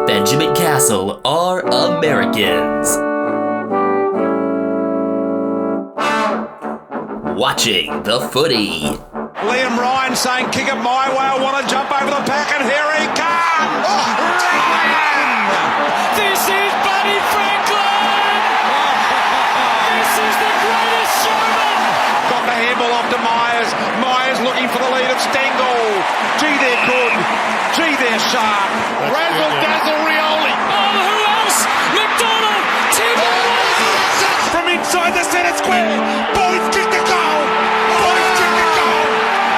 Benjamin Castle are Americans. Watching the footy. Liam Ryan saying, kick it my way, I want to jump over the pack, and here he comes! Ryan! This is Buddy Franklin! This is the greatest showman! Got the handball off to Myers. Myers looking for the lead of Stengel. Gee, they're good. Gee, they're sharp. Razzle dazzle Rioli. Oh, who else? McDonald! Timber! From inside the centre square. Boys kick the goal. Boys kick the goal.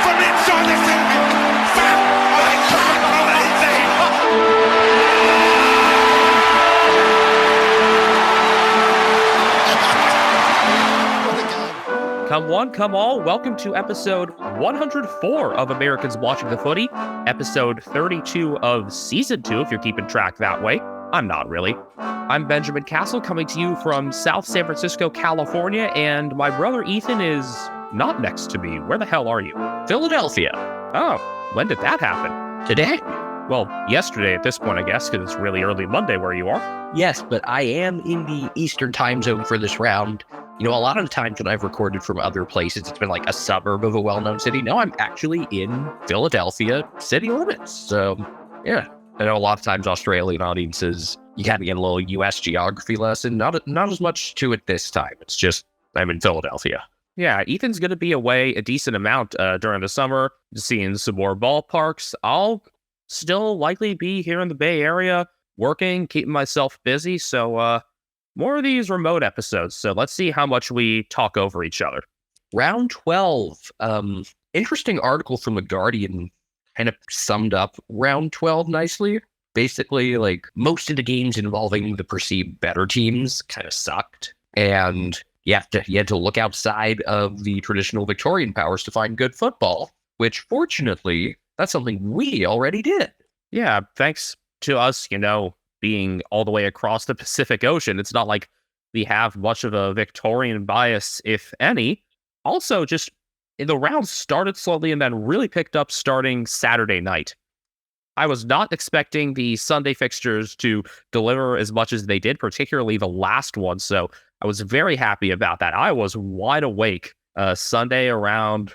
From inside the centre. Fat. I can't believe that. Come one, come all, welcome to episode 104 of Americans Watching the Footy, episode 32 of season 2, if you're keeping track that way. I'm not really. I'm Benjamin Castle, coming to you from South San Francisco, California, and my brother Ethan is not next to me. Where the hell are you? Philadelphia. Oh, when did that happen? Today? Well, yesterday at this point, I guess, because it's really early Monday where you are. Yes, but I am in the Eastern time zone for this round. You know, a lot of the times that I've recorded from other places, it's been like a suburb of a well-known city. No, I'm actually in Philadelphia city limits. So, yeah. I know a lot of times Australian audiences, you kind of get a little U.S. geography lesson. Not as much to it this time. It's just, I'm in Philadelphia. Yeah, Ethan's going to be away a decent amount during the summer, seeing some more ballparks. I'll still likely be here in the Bay Area, working, keeping myself busy. So, more of these remote episodes. So let's see how much we talk over each other. Round 12. Interesting article from The Guardian kind of summed up round 12 nicely. Basically, like, most of the games involving the perceived better teams kind of sucked. And you had to look outside of the traditional Victorian powers to find good football, which fortunately, that's something we already did. Yeah, thanks to us, being all the way across the Pacific Ocean. It's not like we have much of a Victorian bias, if any. Also, just the round started slowly and then really picked up starting Saturday night. I was not expecting the Sunday fixtures to deliver as much as they did, particularly the last one. So I was very happy about that. I was wide awake Sunday around,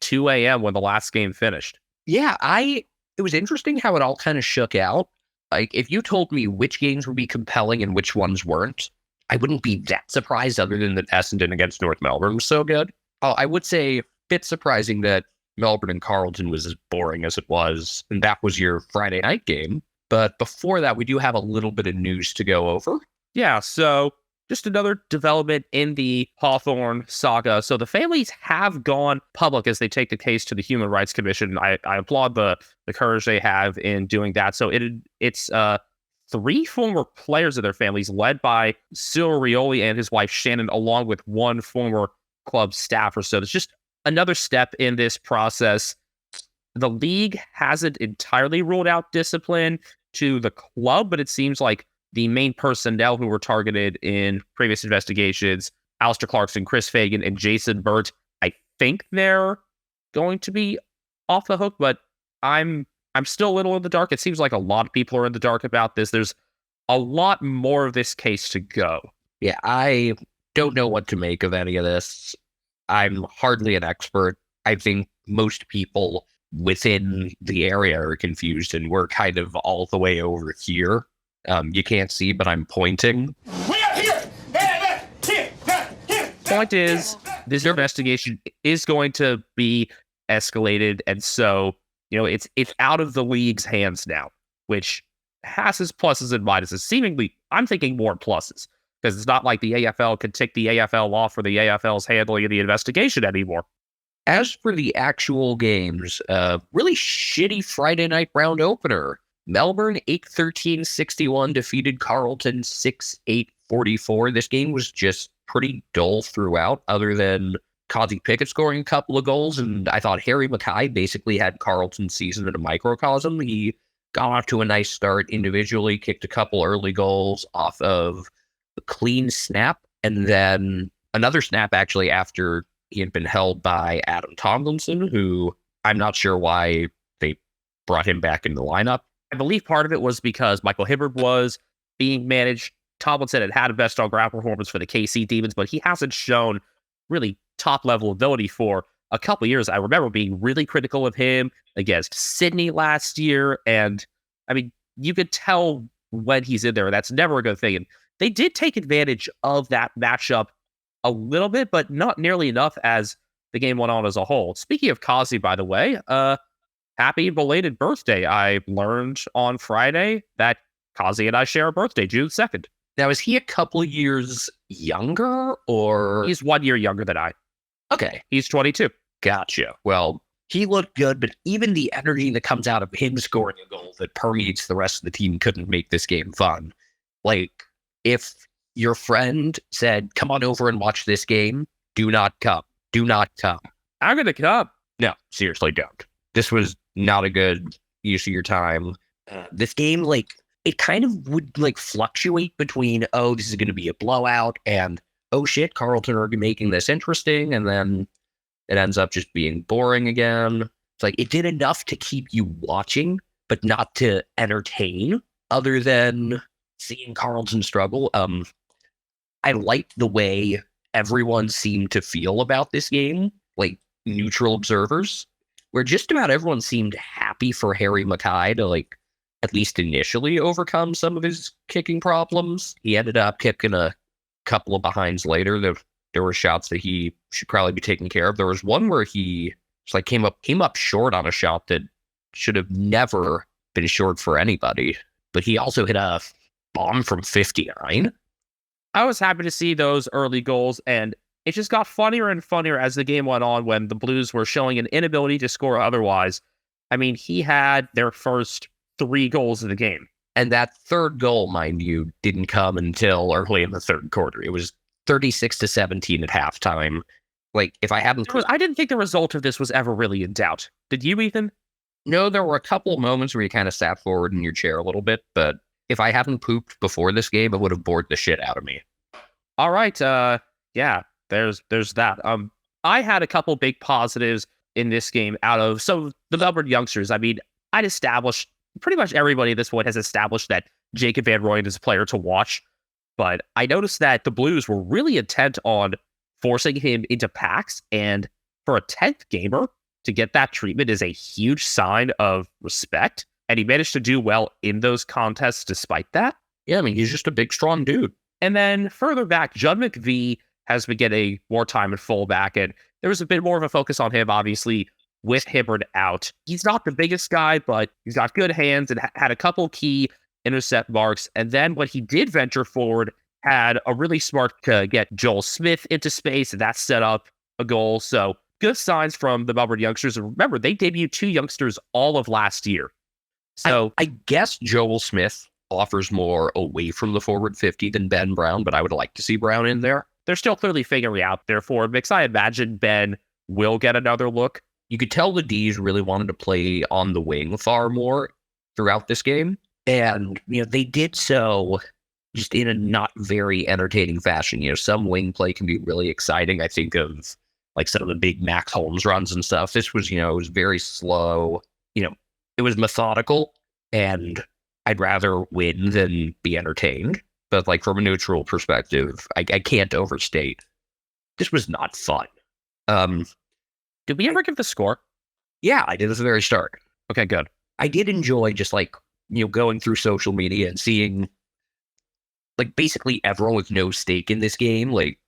2 a.m. when the last game finished. Yeah, it was interesting how it all kind of shook out. Like, if you told me which games would be compelling and which ones weren't, I wouldn't be that surprised, other than that Essendon against North Melbourne was so good. I would say a bit surprising that Melbourne and Carlton was as boring as it was, and that was your Friday night game. But before that, we do have a little bit of news to go over. Yeah, so just another development in the Hawthorn saga. So the families have gone public as they take the case to the Human Rights Commission. I applaud the courage they have in doing that. So it's 3 former players of their families, led by Cyril Rioli and his wife Shannon, along with 1 former club staffer. So it's just another step in this process. The league hasn't entirely ruled out discipline to the club, but it seems like the main personnel who were targeted in previous investigations, Alistair Clarkson, Chris Fagan, and Jason Burt, I think they're going to be off the hook, but I'm still a little in the dark. It seems like a lot of people are in the dark about this. There's a lot more of this case to go. Yeah, I don't know what to make of any of this. I'm hardly an expert. I think most people within the area are confused, and we're kind of all the way over here. You can't see, but I'm pointing. We are here! Here! Point is, this investigation is going to be escalated, and so, it's out of the league's hands now, which has its pluses and minuses. Seemingly, I'm thinking more pluses, because it's not like the AFL can take the AFL off for the AFL's handling of the investigation anymore. As for the actual games, really shitty Friday night round opener. Melbourne 8-13-61 defeated Carlton 6-8-44. This game was just pretty dull throughout, other than Kazi Pickett scoring a couple of goals, and I thought Harry Mackay basically had Carlton's season in a microcosm. He got off to a nice start individually, kicked a couple early goals off of a clean snap, and then another snap actually after he had been held by Adam Tomlinson, who I'm not sure why they brought him back in the lineup. believe part of it was because Michael Hibberd was being managed. Tomlinson had a best on-ground performance for the KC Demons, but he hasn't shown really top-level ability for a couple years. I remember being really critical of him against Sydney last year, and I mean, you could tell when he's in there. That's never a good thing. And they did take advantage of that matchup a little bit, but not nearly enough as the game went on as a whole. Speaking of Kazi, by the way, happy belated birthday. I learned on Friday that Kazi and I share a birthday, June 2nd. Now, is he a couple years younger, or? He's 1 year younger than I. Okay. He's 22. Gotcha. Well, he looked good, but even the energy that comes out of him scoring a goal that permeates the rest of the team couldn't make this game fun. Like, if your friend said, come on over and watch this game, do not come. Do not come. I'm going to come. No, seriously, don't. This was not a good use of your time. This game, like, it kind of would, like, fluctuate between, oh, this is going to be a blowout, and, oh, shit, Carlton are making this interesting, and then it ends up just being boring again. It's like, it did enough to keep you watching, but not to entertain, other than seeing Carlton struggle. I liked the way everyone seemed to feel about this game, like neutral observers, where just about everyone seemed happy for Harry Mackay to, like, at least initially overcome some of his kicking problems. He ended up kicking a couple of behinds later. There were shots that he should probably be taking care of. There was one where he just, like, came up short on a shot that should have never been short for anybody. But he also hit a bomb from 59. I was happy to see those early goals, and it just got funnier and funnier as the game went on when the Blues were showing an inability to score otherwise. I mean, he had their first 3 goals of the game. And that third goal, mind you, didn't come until early in the third quarter. It was 36-17 at halftime. Like, if I hadn't... I didn't think the result of this was ever really in doubt. Did you, Ethan? No, there were a couple of moments where you kind of sat forward in your chair a little bit, but if I hadn't pooped before this game, it would have bored the shit out of me. All right, yeah, there's that. I had a couple big positives in this game out of some of the Melbourne youngsters. I mean, I'd established, pretty much everybody at this point has established that Jacob Van Rooyen is a player to watch, but I noticed that the Blues were really intent on forcing him into packs, and for a 10th gamer to get that treatment is a huge sign of respect, and he managed to do well in those contests despite that. Yeah, I mean, he's just a big, strong dude. And then further back, Judd McVie has been getting more time at fullback, and there was a bit more of a focus on him, obviously, with Hibberd out. He's not the biggest guy, but he's got good hands and had a couple key intercept marks. And then when he did venture forward, had a really smart to get Joel Smith into space, and that set up a goal. So good signs from the Melbourne youngsters. And remember, they debuted 2 youngsters all of last year. So I guess Joel Smith offers more away from the forward 50 than Ben Brown, but I would like to see Brown in there. They're still clearly figuring out their forward mix. I imagine Ben will get another look. You could tell the D's really wanted to play on the wing far more throughout this game. And, they did so just in a not very entertaining fashion. Some wing play can be really exciting. I think of, like, some of the big Max Holmes runs and stuff. This was, it was very slow. It was methodical, and I'd rather win than be entertained. But, like, from a neutral perspective, I can't overstate. This was not fun. Did we ever give the score? Yeah, I did at the very start. Okay, good. I did enjoy just, like, going through social media and seeing, like, basically everyone with no stake in this game. Like,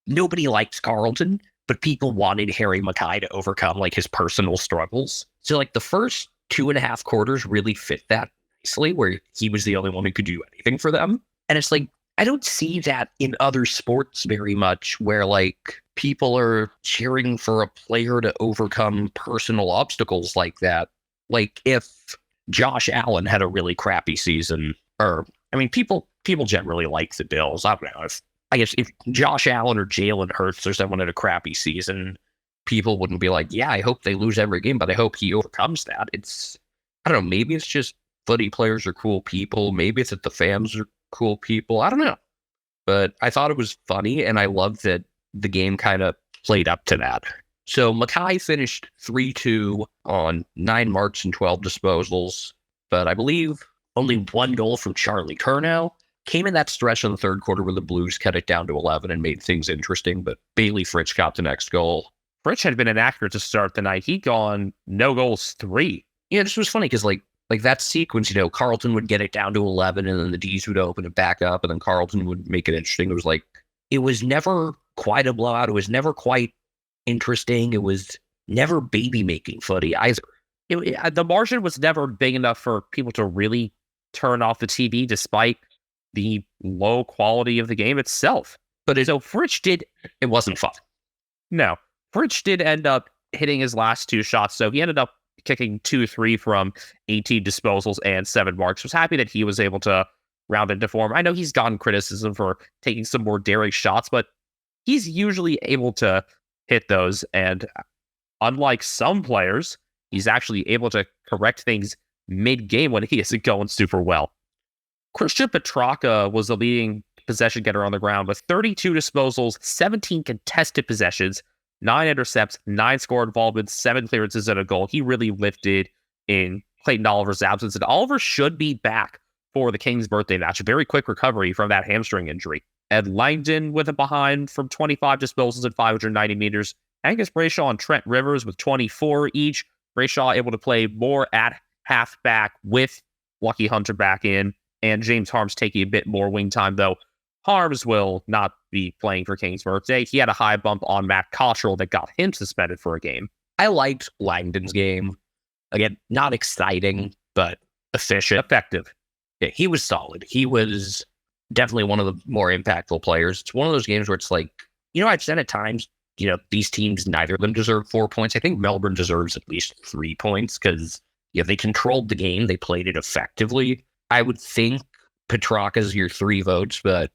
nobody likes Carlton, but people wanted Harry Mackay to overcome, like, his personal struggles. So, like, the first 2.5 quarters really fit that nicely, where he was the only one who could do anything for them. And it's like, I don't see that in other sports very much, where, like, people are cheering for a player to overcome personal obstacles like that. Like, if Josh Allen had a really crappy season, people generally like the Bills. I don't know. I guess if Josh Allen or Jalen Hurts or someone had a crappy season, people wouldn't be like, yeah, I hope they lose every game, but I hope he overcomes that. I don't know, maybe it's just footy players are cool people. Maybe it's that the fans are cool people. I don't know. But I thought it was funny, and I love that the game kind of played up to that. So Mackay finished 3-2 on 9 marks and 12 disposals. but I believe only one goal from Charlie Curnow. Came in that stretch in the third quarter where the Blues cut it down to 11 and made things interesting, but Bailey Fritsch got the next goal. Fritsch had been inaccurate to start the night. He'd gone no goals 3. Yeah, this was funny because like that sequence, Carlton would get it down to 11 and then the D's would open it back up and then Carlton would make it interesting. It was never quite a blowout. It was never quite interesting. It was never baby-making footy either. The margin was never big enough for people to really turn off the TV despite the low quality of the game itself. So Fritsch did... It wasn't fun. No. Fritsch did end up hitting his last 2 shots, so he ended up kicking 2-3 from 18 disposals and 7 marks. Was happy that he was able to round into form. I know he's gotten criticism for taking some more daring shots, but he's usually able to hit those, and unlike some players, he's actually able to correct things mid-game when he isn't going super well. Christian Petrarca was the leading possession getter on the ground with 32 disposals, 17 contested possessions, 9 intercepts, 9 score involvements, 7 clearances, and a goal. He really lifted in Clayton Oliver's absence, and Oliver should be back for the Kings' birthday match. A very quick recovery from that hamstring injury. Ed Langdon with a behind from 25 disposals at 590 meters. Angus Brayshaw and Trent Rivers with 24 each. Brayshaw able to play more at halfback with Lucky Hunter back in, and James Harms taking a bit more wing time, though Harms will not be playing for King's birthday. He had a high bump on Matt Cottrell that got him suspended for a game. I liked Langdon's game. Again, not exciting, but efficient. Effective. Yeah, he was solid. He was definitely one of the more impactful players. It's one of those games where it's like, I've said at times, these teams, neither of them deserve 4 points. I think Melbourne deserves at least 3 points because they controlled the game. They played it effectively. I would think Petrarca's your 3 votes, but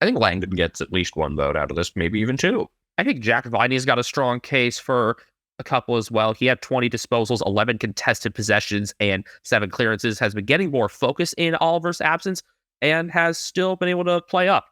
I think Langdon gets at least 1 vote out of this, maybe even 2. I think Jack Viney's got a strong case for a couple as well. He had 20 disposals, 11 contested possessions, and 7 clearances, has been getting more focus in Oliver's absence, and has still been able to play up.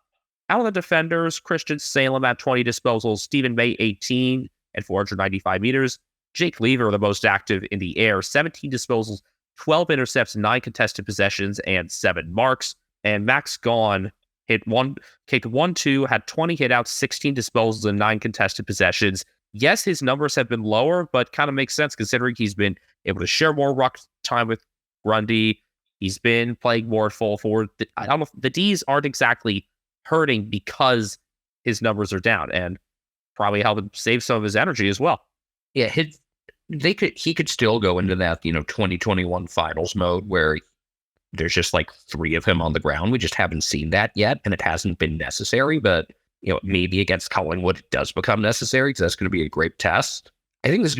Out of the defenders, Christian Salem at 20 disposals, Stephen May 18 at 495 meters, Jake Lever the most active in the air, 17 disposals, 12 intercepts, 9 contested possessions, and 7 marks. And Max Gawn kicked 1-2, had 20 hitouts, 16 disposals, and 9 contested possessions. Yes, his numbers have been lower, but kind of makes sense considering he's been able to share more ruck time with Grundy. He's been playing more full forward. I don't know, the D's aren't exactly hurting because his numbers are down, and probably help him save some of his energy as well. Yeah, he could still go into that 2021 finals mode where there's just like 3 of him on the ground. We just haven't seen that yet, and it hasn't been necessary. But maybe against Collingwood it does become necessary because that's going to be a great test. I think this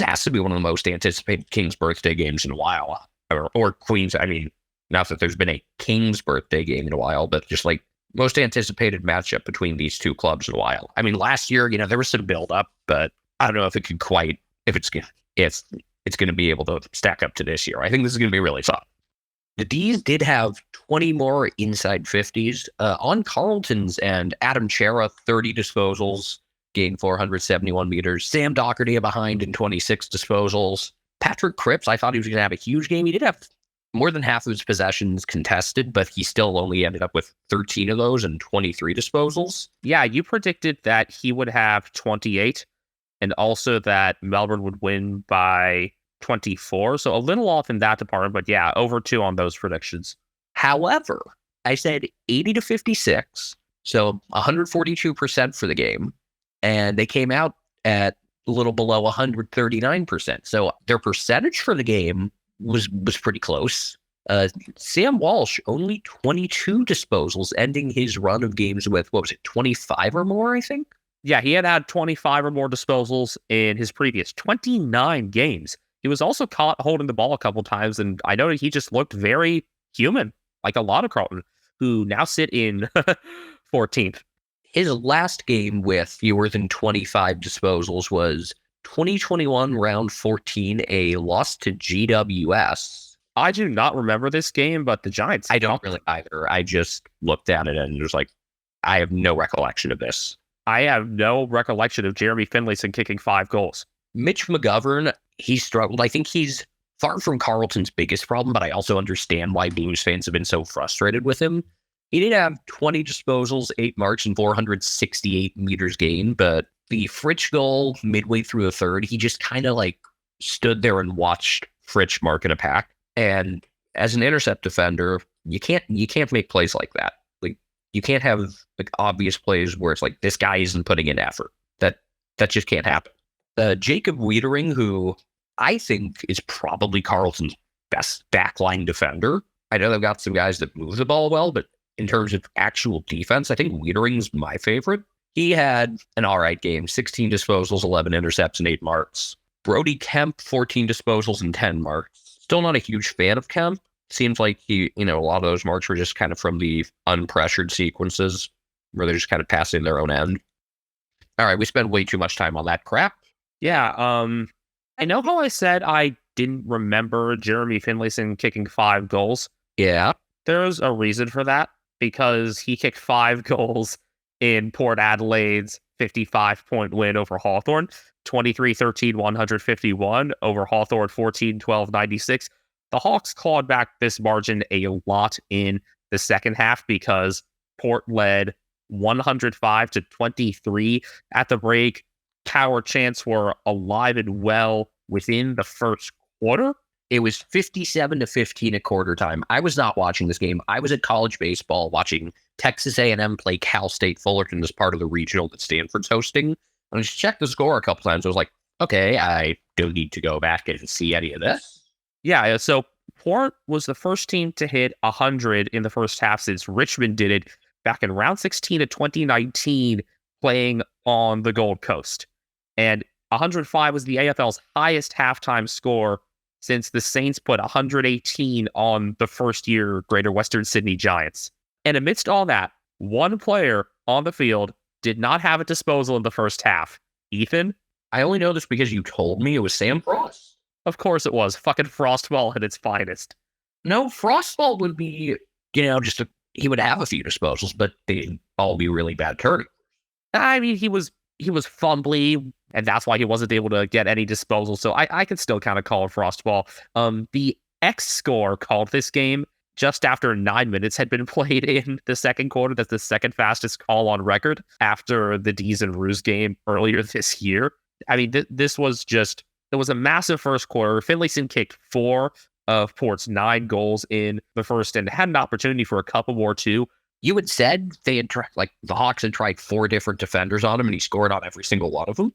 has to be one of the most anticipated King's birthday games in a while, or Queen's. I mean, not that there's been a King's birthday game in a while, but just like most anticipated matchup between these 2 clubs in a while. I mean, last year, there was some build up, but I don't know if it could quite. If it's going to be able to stack up to this year. I think this is going to be really fun. The D's did have 20 more inside 50s. On Carlton's end, Adam Chera, 30 disposals, gained 471 meters. Sam Doherty behind in 26 disposals. Patrick Cripps, I thought he was going to have a huge game. He did have more than half of his possessions contested, but he still only ended up with 13 of those and 23 disposals. Yeah, you predicted that he would have 28. And also that Melbourne would win by 24. So a little off in that department, but yeah, over 2 on those predictions. However, I said 80 to 56, so 142% for the game. And they came out at a little below 139%. So their percentage for the game was pretty close. Sam Walsh, only 22 disposals, ending his run of games with, 25 or more, I think? Yeah, he had 25 or more disposals in his previous 29 games. He was also caught holding the ball a couple times, and I noted he just looked very human, like a lot of Carlton, who now sit in 14th. His last game with fewer than 25 disposals was 2021 round 14, a loss to GWS. I do not remember this game, but the Giants. I don't really either. I just looked at it and was like, I have no recollection of this. I have no recollection of Jeremy Finlayson kicking 5 goals. Mitch McGovern, he struggled. I think he's far from Carlton's biggest problem, but I also understand why Blues fans have been so frustrated with him. He did have 20 disposals, 8 marks, and 468 meters gained, but the Fritsch goal midway through the third, he just kind of like stood there and watched Fritsch mark in a pack. And as an intercept defender, you can't make plays like that. Like you can't have like obvious plays where it's like this guy isn't putting in effort. That just can't happen. Jacob Wiedering, who I think is probably Carlton's best backline defender. I know they've got some guys that move the ball well, but in terms of actual defense, I think Wiedering's my favorite. He had an all right game, 16 disposals, 11 intercepts, and 8 marks. Brody Kemp, 14 disposals and 10 marks. Still not a huge fan of Kemp. Seems like a lot of those marks were just kind of from the unpressured sequences where they're just kind of passing their own end. All right, we spent way too much time on that crap. Yeah, I know how I said I didn't remember Jeremy Finlayson kicking 5 goals. Yeah. There's a reason for that, because he kicked 5 goals in Port Adelaide's 55-point win over Hawthorn, 23-13, 151 over Hawthorn, 14-12, 96. The Hawks clawed back this margin a lot in the second half because Port led 105-23 at the break. Tower Chants were alive and well within the first quarter. It was 57-15 at quarter time. I was not watching this game. I was at college baseball watching Texas A&M play Cal State Fullerton as part of the regional that Stanford's hosting. And I just checked the score a couple times. I was like, okay, I don't need to go back and see any of this. Yeah, so Port was the first team to hit 100 in the first half since Richmond did it back in round 16 of 2019, playing on the Gold Coast. And 105 was the AFL's highest halftime score since the Saints put 118 on the first-year Greater Western Sydney Giants. And amidst all that, one player on the field did not have a disposal in the first half. Ethan? I only know this because you told me it was Sam Frost. Of course it was. Fucking Frostball at its finest. No, Frostball would be, he would have a few disposals, but they'd all be really bad turnovers. I mean, he was fumbly, and that's why he wasn't able to get any disposals. So I can still kind of call it Frostball. The X score called this game just after 9 minutes had been played in the second quarter. That's the second fastest call on record after the D's and Roos game earlier this year. I mean, this was just, it was a massive first quarter. Finlayson kicked 4 of Port's 9 goals in the first and had an opportunity for a couple more too. You had said they had the Hawks had tried 4 different defenders on him, and he scored on every single one of them.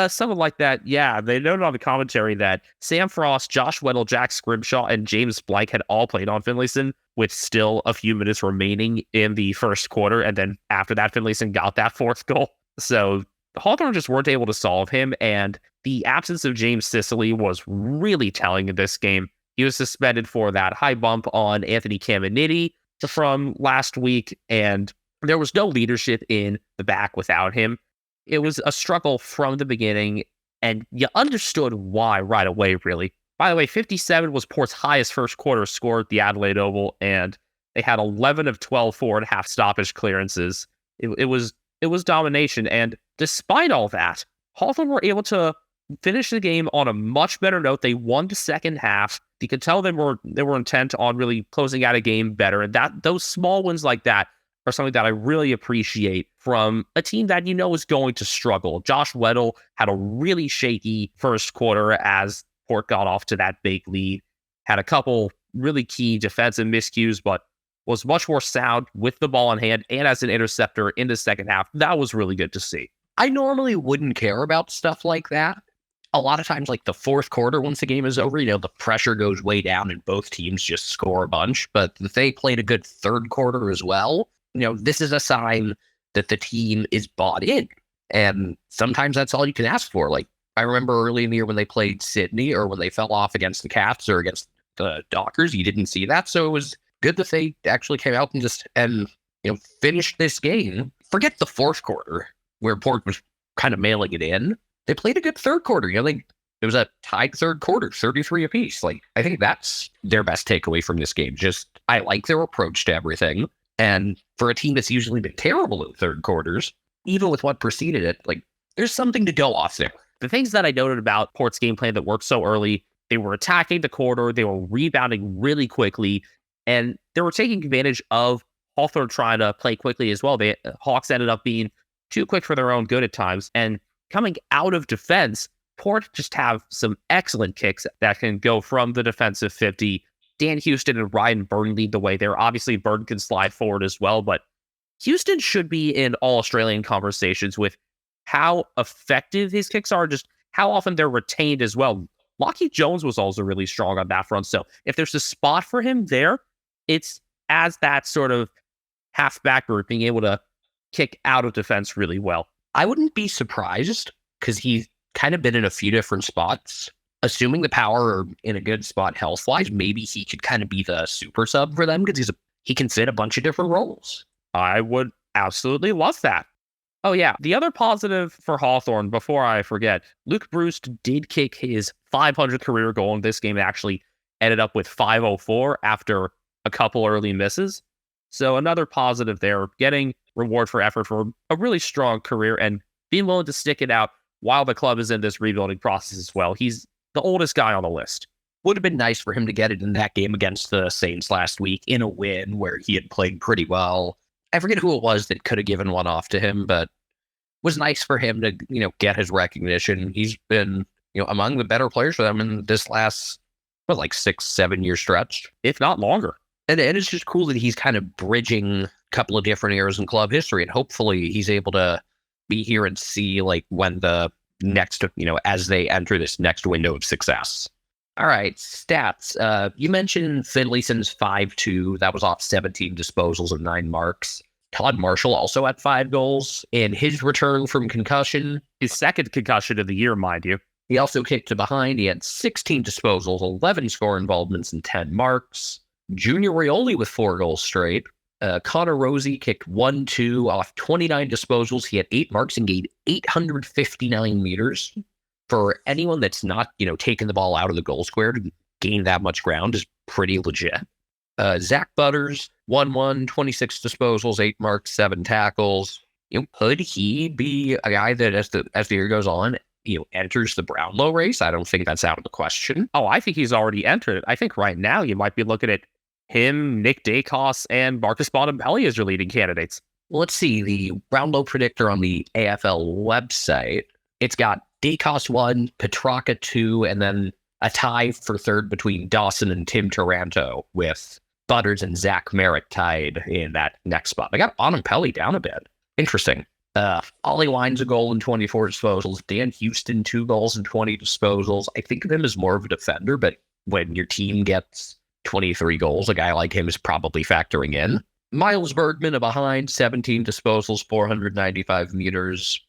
Something like that. Yeah, they noted on the commentary that Sam Frost, Josh Weddle, Jack Scrimshaw, and James Blank had all played on Finlayson with still a few minutes remaining in the first quarter. And then after that, Finlayson got that 4th goal. So Hawthorn just weren't able to solve him. And the absence of James Sicily was really telling in this game. He was suspended for that high bump on Anthony Caminiti from last week. And there was no leadership in the back without him. It was a struggle from the beginning, and you understood why right away, really. By the way, 57 was Port's highest first quarter score at the Adelaide Oval, and they had 11 of 12 4.5 stoppage clearances. It was domination, and despite all that, Hawthorn were able to finish the game on a much better note. They won the second half. You could tell they were intent on really closing out a game better, and those small wins like that are something that I really appreciate from a team that is going to struggle. Josh Weddle had a really shaky first quarter as Port got off to that big lead, had a couple really key defensive miscues, but was much more sound with the ball in hand and as an interceptor in the second half. That was really good to see. I normally wouldn't care about stuff like that. A lot of times, like the fourth quarter, once the game is over, the pressure goes way down and both teams just score a bunch. But they played a good third quarter as well. This is a sign that the team is bought in. And sometimes that's all you can ask for. Like, I remember early in the year when they played Sydney or when they fell off against the Cats or against the Dockers, you didn't see that. So it was good that they actually came out and finished this game. Forget the fourth quarter where Port was kind of mailing it in. They played a good third quarter. It was a tied third quarter, 33 apiece. Like, I think that's their best takeaway from this game. Just, I like their approach to everything. And for a team that's usually been terrible in third quarters, even with what preceded it, there's something to go off there. The things that I noted about Port's game plan that worked so early, They were attacking the corridor. They were rebounding really quickly, and they were taking advantage of Hawthorn trying to play quickly as well. The Hawks ended up being too quick for their own good at times. And coming out of defense, Port just have some excellent kicks that can go from the defensive 50. Dan Houston and Ryan Byrne lead the way there. Obviously, Byrne can slide forward as well, but Houston should be in all Australian conversations with how effective his kicks are, just how often they're retained as well. Lachie Jones was also really strong on that front. So if there's a spot for him there, it's as that sort of halfback group being able to kick out of defense really well. I wouldn't be surprised because he's kind of been in a few different spots. Assuming the power are in a good spot health-wise, maybe he could kind of be the super sub for them because he can fit a bunch of different roles. I would absolutely love that. Oh, yeah. The other positive for Hawthorn, before I forget, Luke Bruce did kick his 500 career goal in this game. It actually ended up with 504 after a couple early misses. So another positive there, getting reward for effort for a really strong career and being willing to stick it out while the club is in this rebuilding process as well. He's the oldest guy on the list. Would have been nice for him to get it in that game against the Saints last week in a win where he had played pretty well. I forget who it was that could have given one off to him, but was nice for him to, get his recognition. He's been, among the better players for them in this last, 6-7 year stretch, if not longer. And it's just cool that he's kind of bridging a couple of different eras in club history, and hopefully he's able to be here and see when the next, as they enter this next window of success. All right, stats. You mentioned Finlayson's 5-2. That was off 17 disposals and 9 marks. Todd Marshall also had 5 goals. In his return from concussion, his second concussion of the year, mind you. He also kicked to behind. He had 16 disposals, 11 score involvements, and 10 marks. Junior Rioli with 4 goals straight. Connor Rosie kicked 1-2 off 29 disposals. He had 8 marks and gained 859 meters. For anyone that's not, taking the ball out of the goal square to gain that much ground is pretty legit. Zach Butters, 1-1, 26 disposals, 8 marks, 7 tackles. Could he be a guy that as the year goes on, enters the Brownlow race? I don't think that's out of the question. Oh, I think he's already entered it. I think right now you might be looking at him, Nick Dacos, and Marcus Bontempelli as your leading candidates. Well, let's see. The Brownlow predictor on the AFL website, it's got Dacos 1, Petrarca 2, and then a tie for third between Dawson and Tim Taranto with Butters and Zach Merritt tied in that next spot. I got Bontempelli down a bit. Interesting. Ollie Wines a goal and 24 disposals. Dan Houston 2 goals and 20 disposals. I think of him as more of a defender, but when your team gets 23 goals, a guy like him is probably factoring in. Miles Bergman a behind, 17 disposals, 495 meters.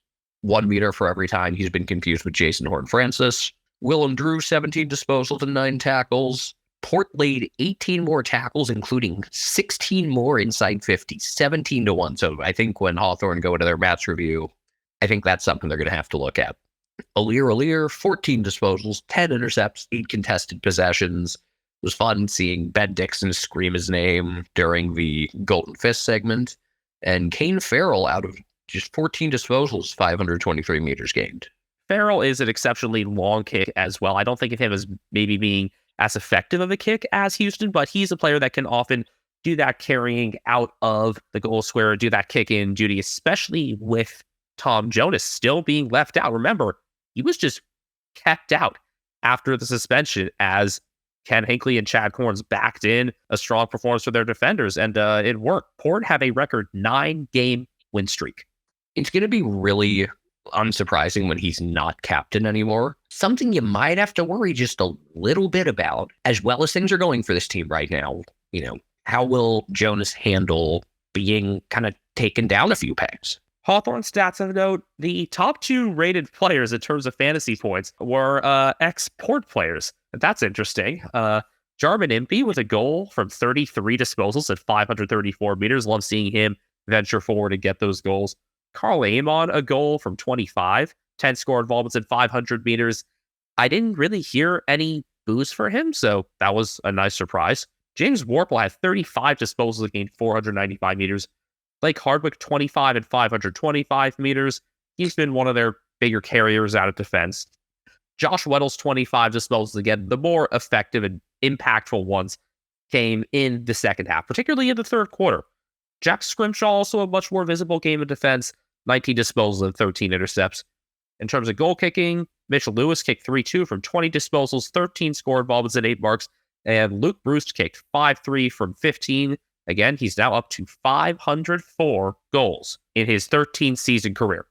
1 meter for every time he's been confused with Jason Horn-Francis. Willem Drew, 17 disposals and 9 tackles. Port laid 18 more tackles, including 16 more inside 50, 17-1. So I think when Hawthorn go into their match review, I think that's something they're going to have to look at. Aliir, 14 disposals, 10 intercepts, 8 contested possessions. It was fun seeing Ben Dixon scream his name during the Golden Fist segment. And Kane Farrell, out of just 14 disposals, 523 meters gained. Farrell is an exceptionally long kick as well. I don't think of him as maybe being as effective of a kick as Houston, but he's a player that can often do that carrying out of the goal square, do that kick-in duty, especially with Tom Jonas still being left out. Remember, he was just kept out after the suspension as Ken Hinckley and Chad Corns backed in a strong performance for their defenders, and it worked. Port have a record 9-game win streak. It's going to be really unsurprising when he's not captain anymore. Something you might have to worry just a little bit about, as well as things are going for this team right now. How will Jonas handle being kind of taken down a few pegs? Hawthorn stats of note, the top 2 rated players in terms of fantasy points were ex-Port players. That's interesting. Jarman Impey with a goal from 33 disposals at 534 meters. Love seeing him venture forward and get those goals. Carl Amon, a goal from 25, 10 score involvements at 500 meters. I didn't really hear any boos for him, so that was a nice surprise. James Warple had 35 disposals and gained 495 meters. Blake Hardwick, 25 and 525 meters. He's been one of their bigger carriers out of defense. Josh Weddle's 25 disposals, again, the more effective and impactful ones came in the second half, particularly in the third quarter. Jack Scrimshaw also a much more visible game of defense, 19 disposals and 13 intercepts. In terms of goal kicking, Mitchell Lewis kicked 3-2 from 20 disposals, 13 scored involvements and 8 marks, and Luke Bruce kicked 5-3 from 15. Again, he's now up to 504 goals in his 13-season career.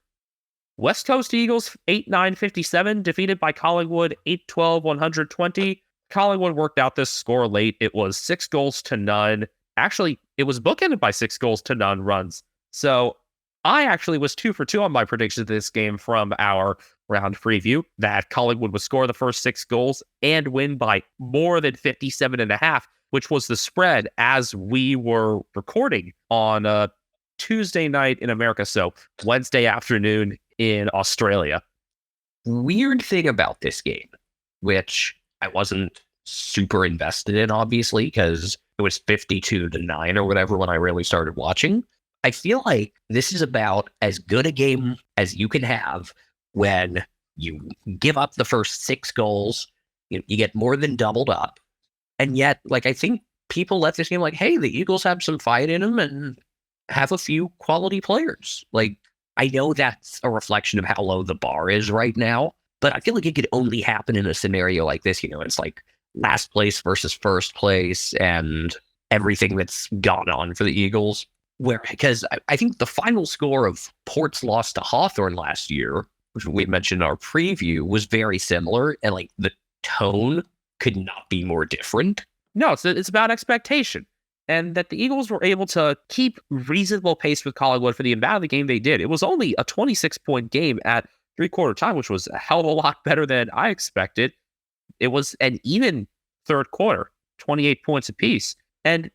West Coast Eagles 8-9-57, defeated by Collingwood 8-12-120. Collingwood worked out this score late. It was 6-0. Actually, it was bookended by 6-0 runs. So I actually was 2 for 2 on my predictions of this game from our round preview, that Collingwood would score the first 6 goals and win by more than 57.5, which was the spread as we were recording on Tuesday night in America. So Wednesday afternoon in Australia. Weird thing about this game, which I wasn't super invested in, obviously, because it was 52-9 or whatever when I really started watching. I feel like this is about as good a game as you can have when you give up the first 6 goals, you get more than doubled up. And yet, I think people let this game hey, the Eagles have some fight in them and have a few quality players. I know that's a reflection of how low the bar is right now, but I feel like it could only happen in a scenario like this. It's last place versus first place and everything that's gone on for the Eagles. Because I think the final score of Port's loss to Hawthorn last year, which we mentioned in our preview, was very similar, and the tone could not be more different. No, it's about expectation. And that the Eagles were able to keep reasonable pace with Collingwood for the amount of the game they did. It was only a 26-point game at three-quarter time, which was a hell of a lot better than I expected. It was an even third quarter, 28 points apiece. And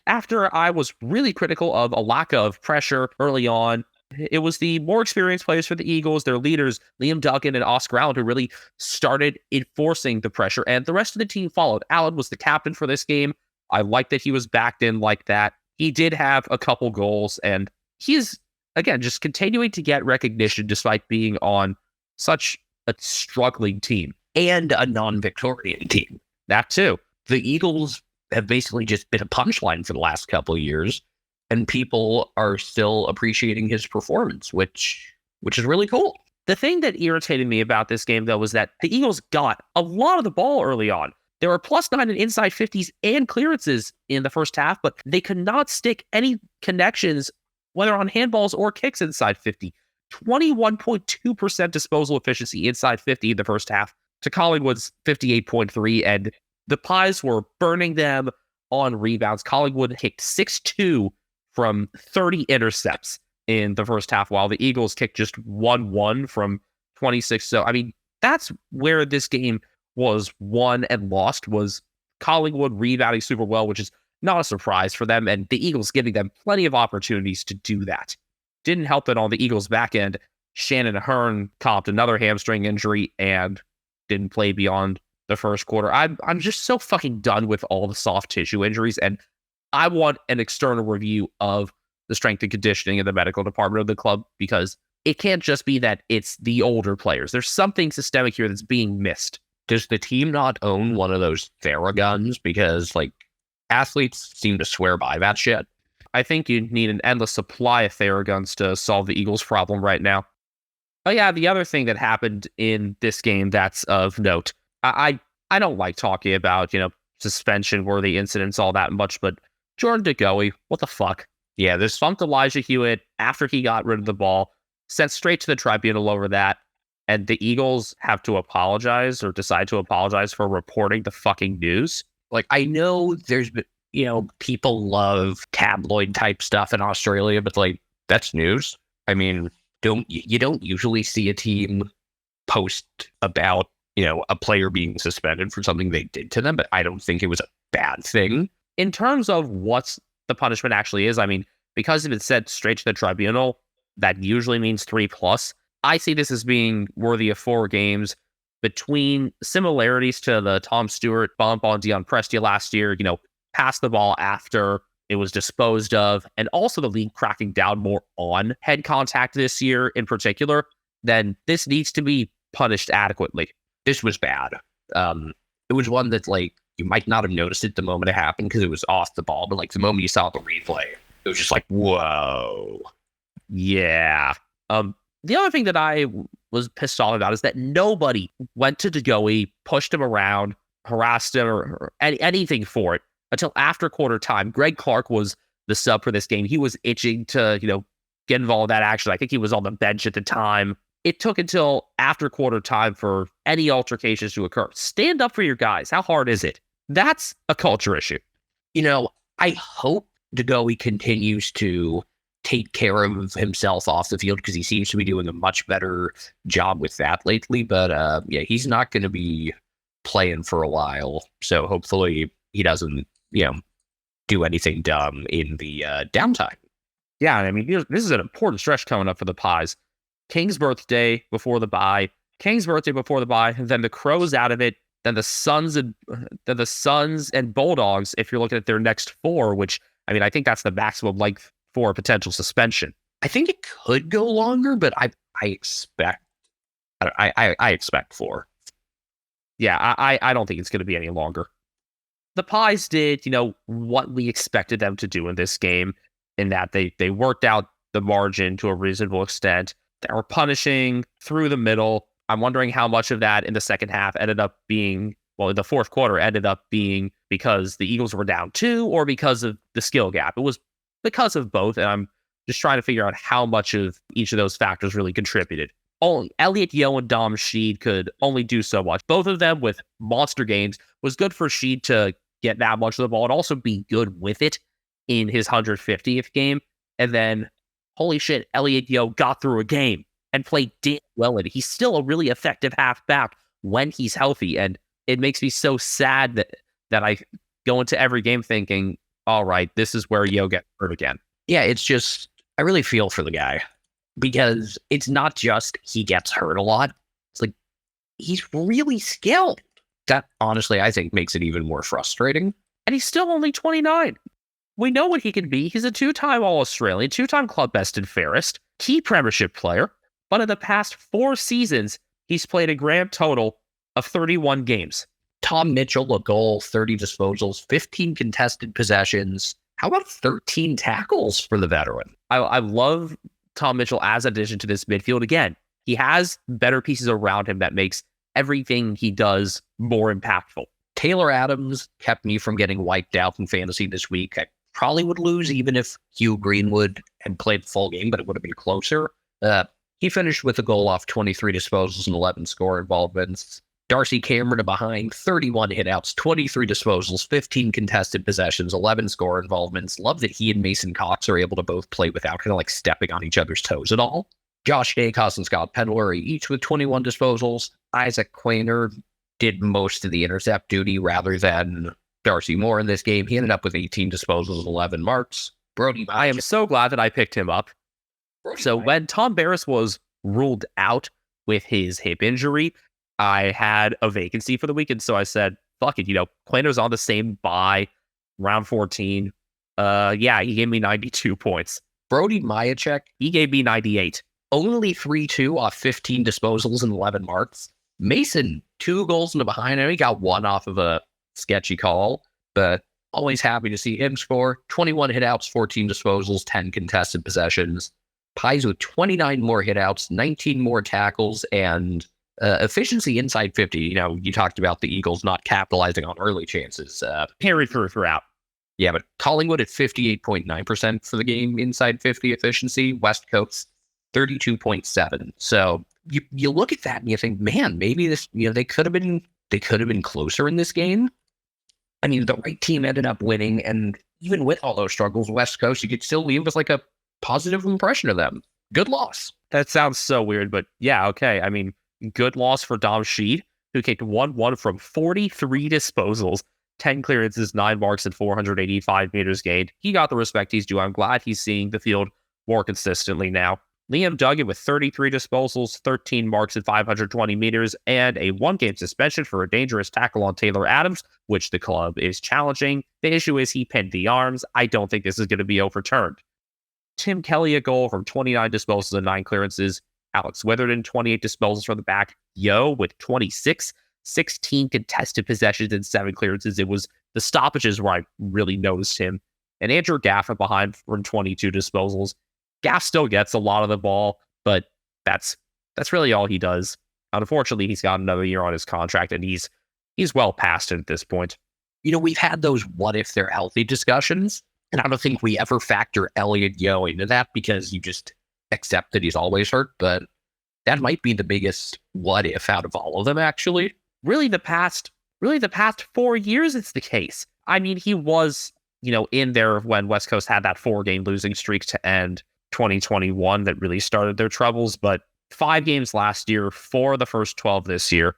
after I was really critical of a lack of pressure early on, it was the more experienced players for the Eagles, their leaders, Liam Duggan and Oscar Allen, who really started enforcing the pressure. And the rest of the team followed. Allen was the captain for this game. I like that he was backed in like that. He did have a couple goals, and he's, again, just continuing to get recognition despite being on such a struggling team. And a non-Victorian team. That too. The Eagles have basically just been a punchline for the last couple of years, and people are still appreciating his performance, which is really cool. The thing that irritated me about this game, though, was that the Eagles got a lot of the ball early on. There were +9 in inside 50s and clearances in the first half, but they could not stick any connections, whether on handballs or kicks inside 50. 21.2% disposal efficiency inside 50 in the first half to Collingwood's 58.3, and the Pies were burning them on rebounds. Collingwood kicked 6-2 from 30 intercepts in the first half, while the Eagles kicked just 1-1 from 26. So, that's where this game was won and lost, was Collingwood rebounding super well, which is not a surprise for them, and the Eagles giving them plenty of opportunities to do that. Didn't help that on the Eagles' back end, Shannon Hearn copped another hamstring injury and didn't play beyond the first quarter. I'm just so fucking done with all the soft tissue injuries, and I want an external review of the strength and conditioning in the medical department of the club, because it can't just be that it's the older players. There's something systemic here that's being missed. Does the team not own one of those Theraguns? Because, athletes seem to swear by that shit. I think you need an endless supply of Theraguns to solve the Eagles' problem right now. Oh yeah, the other thing that happened in this game that's of note, I don't like talking about, suspension-worthy incidents all that much, but Jordan DeGoey, what the fuck? Yeah, this bumped Elijah Hewitt after he got rid of the ball, sent straight to the tribunal over that, and the Eagles have to apologize or decide to apologize for reporting the fucking news. I know there's been, people love tabloid type stuff in Australia, but that's news. You don't usually see a team post about, a player being suspended for something they did to them, but I don't think it was a bad thing. In terms of what the punishment actually is, because if it's sent straight to the tribunal, that usually means 3+. I see this as being worthy of 4 games, between similarities to the Tom Stewart bump on Dion Prestia last year, pass the ball after it was disposed of, and also the league cracking down more on head contact this year in particular, then this needs to be punished adequately. This was bad. It was one that, like, you might not have noticed it the moment it happened because it was off the ball, but, like, the moment you saw the replay, it was just like, whoa. Yeah. The other thing that I was pissed off about is that nobody went to DeGoey, pushed him around, harassed him, or anything for it until after quarter time. Greg Clark was the sub for this game. He was itching to, get involved in that action. I think he was on the bench at the time. It took until after quarter time for any altercations to occur. Stand up for your guys. How hard is it? That's a culture issue. I hope DeGoey continues to take care of himself off the field because he seems to be doing a much better job with that lately. But he's not going to be playing for a while. So hopefully he doesn't, do anything dumb in the downtime. Yeah, I mean, this is an important stretch coming up for the Pies. King's birthday before the bye, then the Crows out of it, then the Suns and Bulldogs. If you're looking at their next 4, which I mean, I think that's the maximum length for a potential suspension. I think it could go longer, but I expect 4. Yeah, I don't think it's going to be any longer. The Pies did, what we expected them to do in this game, in that they worked out the margin to a reasonable extent. They were punishing through the middle. I'm wondering how much of that in the second half ended up being, in the fourth quarter ended up being because the Eagles were down 2 or because of the skill gap. It was because of both, and I'm just trying to figure out how much of each of those factors really contributed. Elliott Yeo and Dom Sheed could only do so much. Both of them with monster games. Was good for Sheed to get that much of the ball and also be good with it in his 150th game. And then, holy shit, Elliott Yeo got through a game and played damn well in it. He's still a really effective halfback when he's healthy. And it makes me so sad that I go into every game thinking, all right, this is where Yeo gets hurt again. Yeah, it's just, I really feel for the guy because it's not just he gets hurt a lot. It's like, he's really skilled. That honestly, I think makes it even more frustrating. And he's still only 29. We know what he can be. He's a 2-time All-Australian, 2-time club best and fairest, key premiership player. But in the past 4 seasons, he's played a grand total of 31 games. Tom Mitchell, a goal, 30 disposals, 15 contested possessions. How about 13 tackles for the veteran? I love Tom Mitchell as an addition to this midfield. Again, he has better pieces around him that makes everything he does more impactful. Taylor Adams kept me from getting wiped out in fantasy this week. I probably would lose even if Hugh Greenwood had played the full game, but it would have been closer. He finished with a goal off 23 disposals and 11 score involvements. Darcy Cameron behind, 31 hitouts, 23 disposals, 15 contested possessions, 11 score involvements. Love that he and Mason Cox are able to both play without kind of like stepping on each other's toes at all. Josh Dacos and Scott Pendlebury each with 21 disposals. Isaac Quainer did most of the intercept duty rather than Darcy Moore in this game. He ended up with 18 disposals and 11 marks. I am so glad that I picked him up. When Tom Barris was ruled out with his hip injury, I had a vacancy for the weekend, so I said, fuck it, Quainer's on the same bye, round 14. He gave me 92 points. Brody Majacek, he gave me 98. Only 3-2 off 15 disposals and 11 marks. Mason, 2 goals in the behind. I know he got 1 off of a sketchy call, but always happy to see him score. 21 hitouts, 14 disposals, 10 contested possessions. Pies with 29 more hitouts, 19 more tackles, and efficiency inside 50. You talked about the Eagles not capitalizing on early chances. Carried throughout. Yeah, but Collingwood at 58.9% for the game inside 50 efficiency. West Coast 32.7. So you look at that and you think, man, maybe this, they could have been closer in this game. I mean, the right team ended up winning, and even with all those struggles, West Coast, you could still leave with like a positive impression of them. Good loss. That sounds so weird, but yeah, okay. I mean, good loss for Dom Sheed, who kicked 1-1 from 43 disposals, 10 clearances, 9 marks, and 485 meters gained. He got the respect he's due. I'm glad he's seeing the field more consistently now. Liam Duggan with 33 disposals, 13 marks, and 520 meters, and a 1-game suspension for a dangerous tackle on Taylor Adams, which the club is challenging. The issue is he pinned the arms. I don't think this is going to be overturned. Tim Kelly, a goal from 29 disposals and 9 clearances. Alex Witherden, 28 disposals from the back, Yeo with 26, 16 contested possessions and 7 clearances. It was the stoppages where I really noticed him. And Andrew Gaffa behind from 22 disposals. Gaff still gets a lot of the ball, but that's really all he does. Unfortunately, he's got another year on his contract, and he's well past it at this point. We've had those what if they're healthy discussions, and I don't think we ever factor Elliot Yeo into that because you just accept that he's always hurt, but that might be the biggest what if out of all of them, actually. Really the past 4 years it's the case. I mean, he was, in there when West Coast had that 4-game losing streak to end 2021 that really started their troubles, but 5 games last year, 4 of the first 12 this year.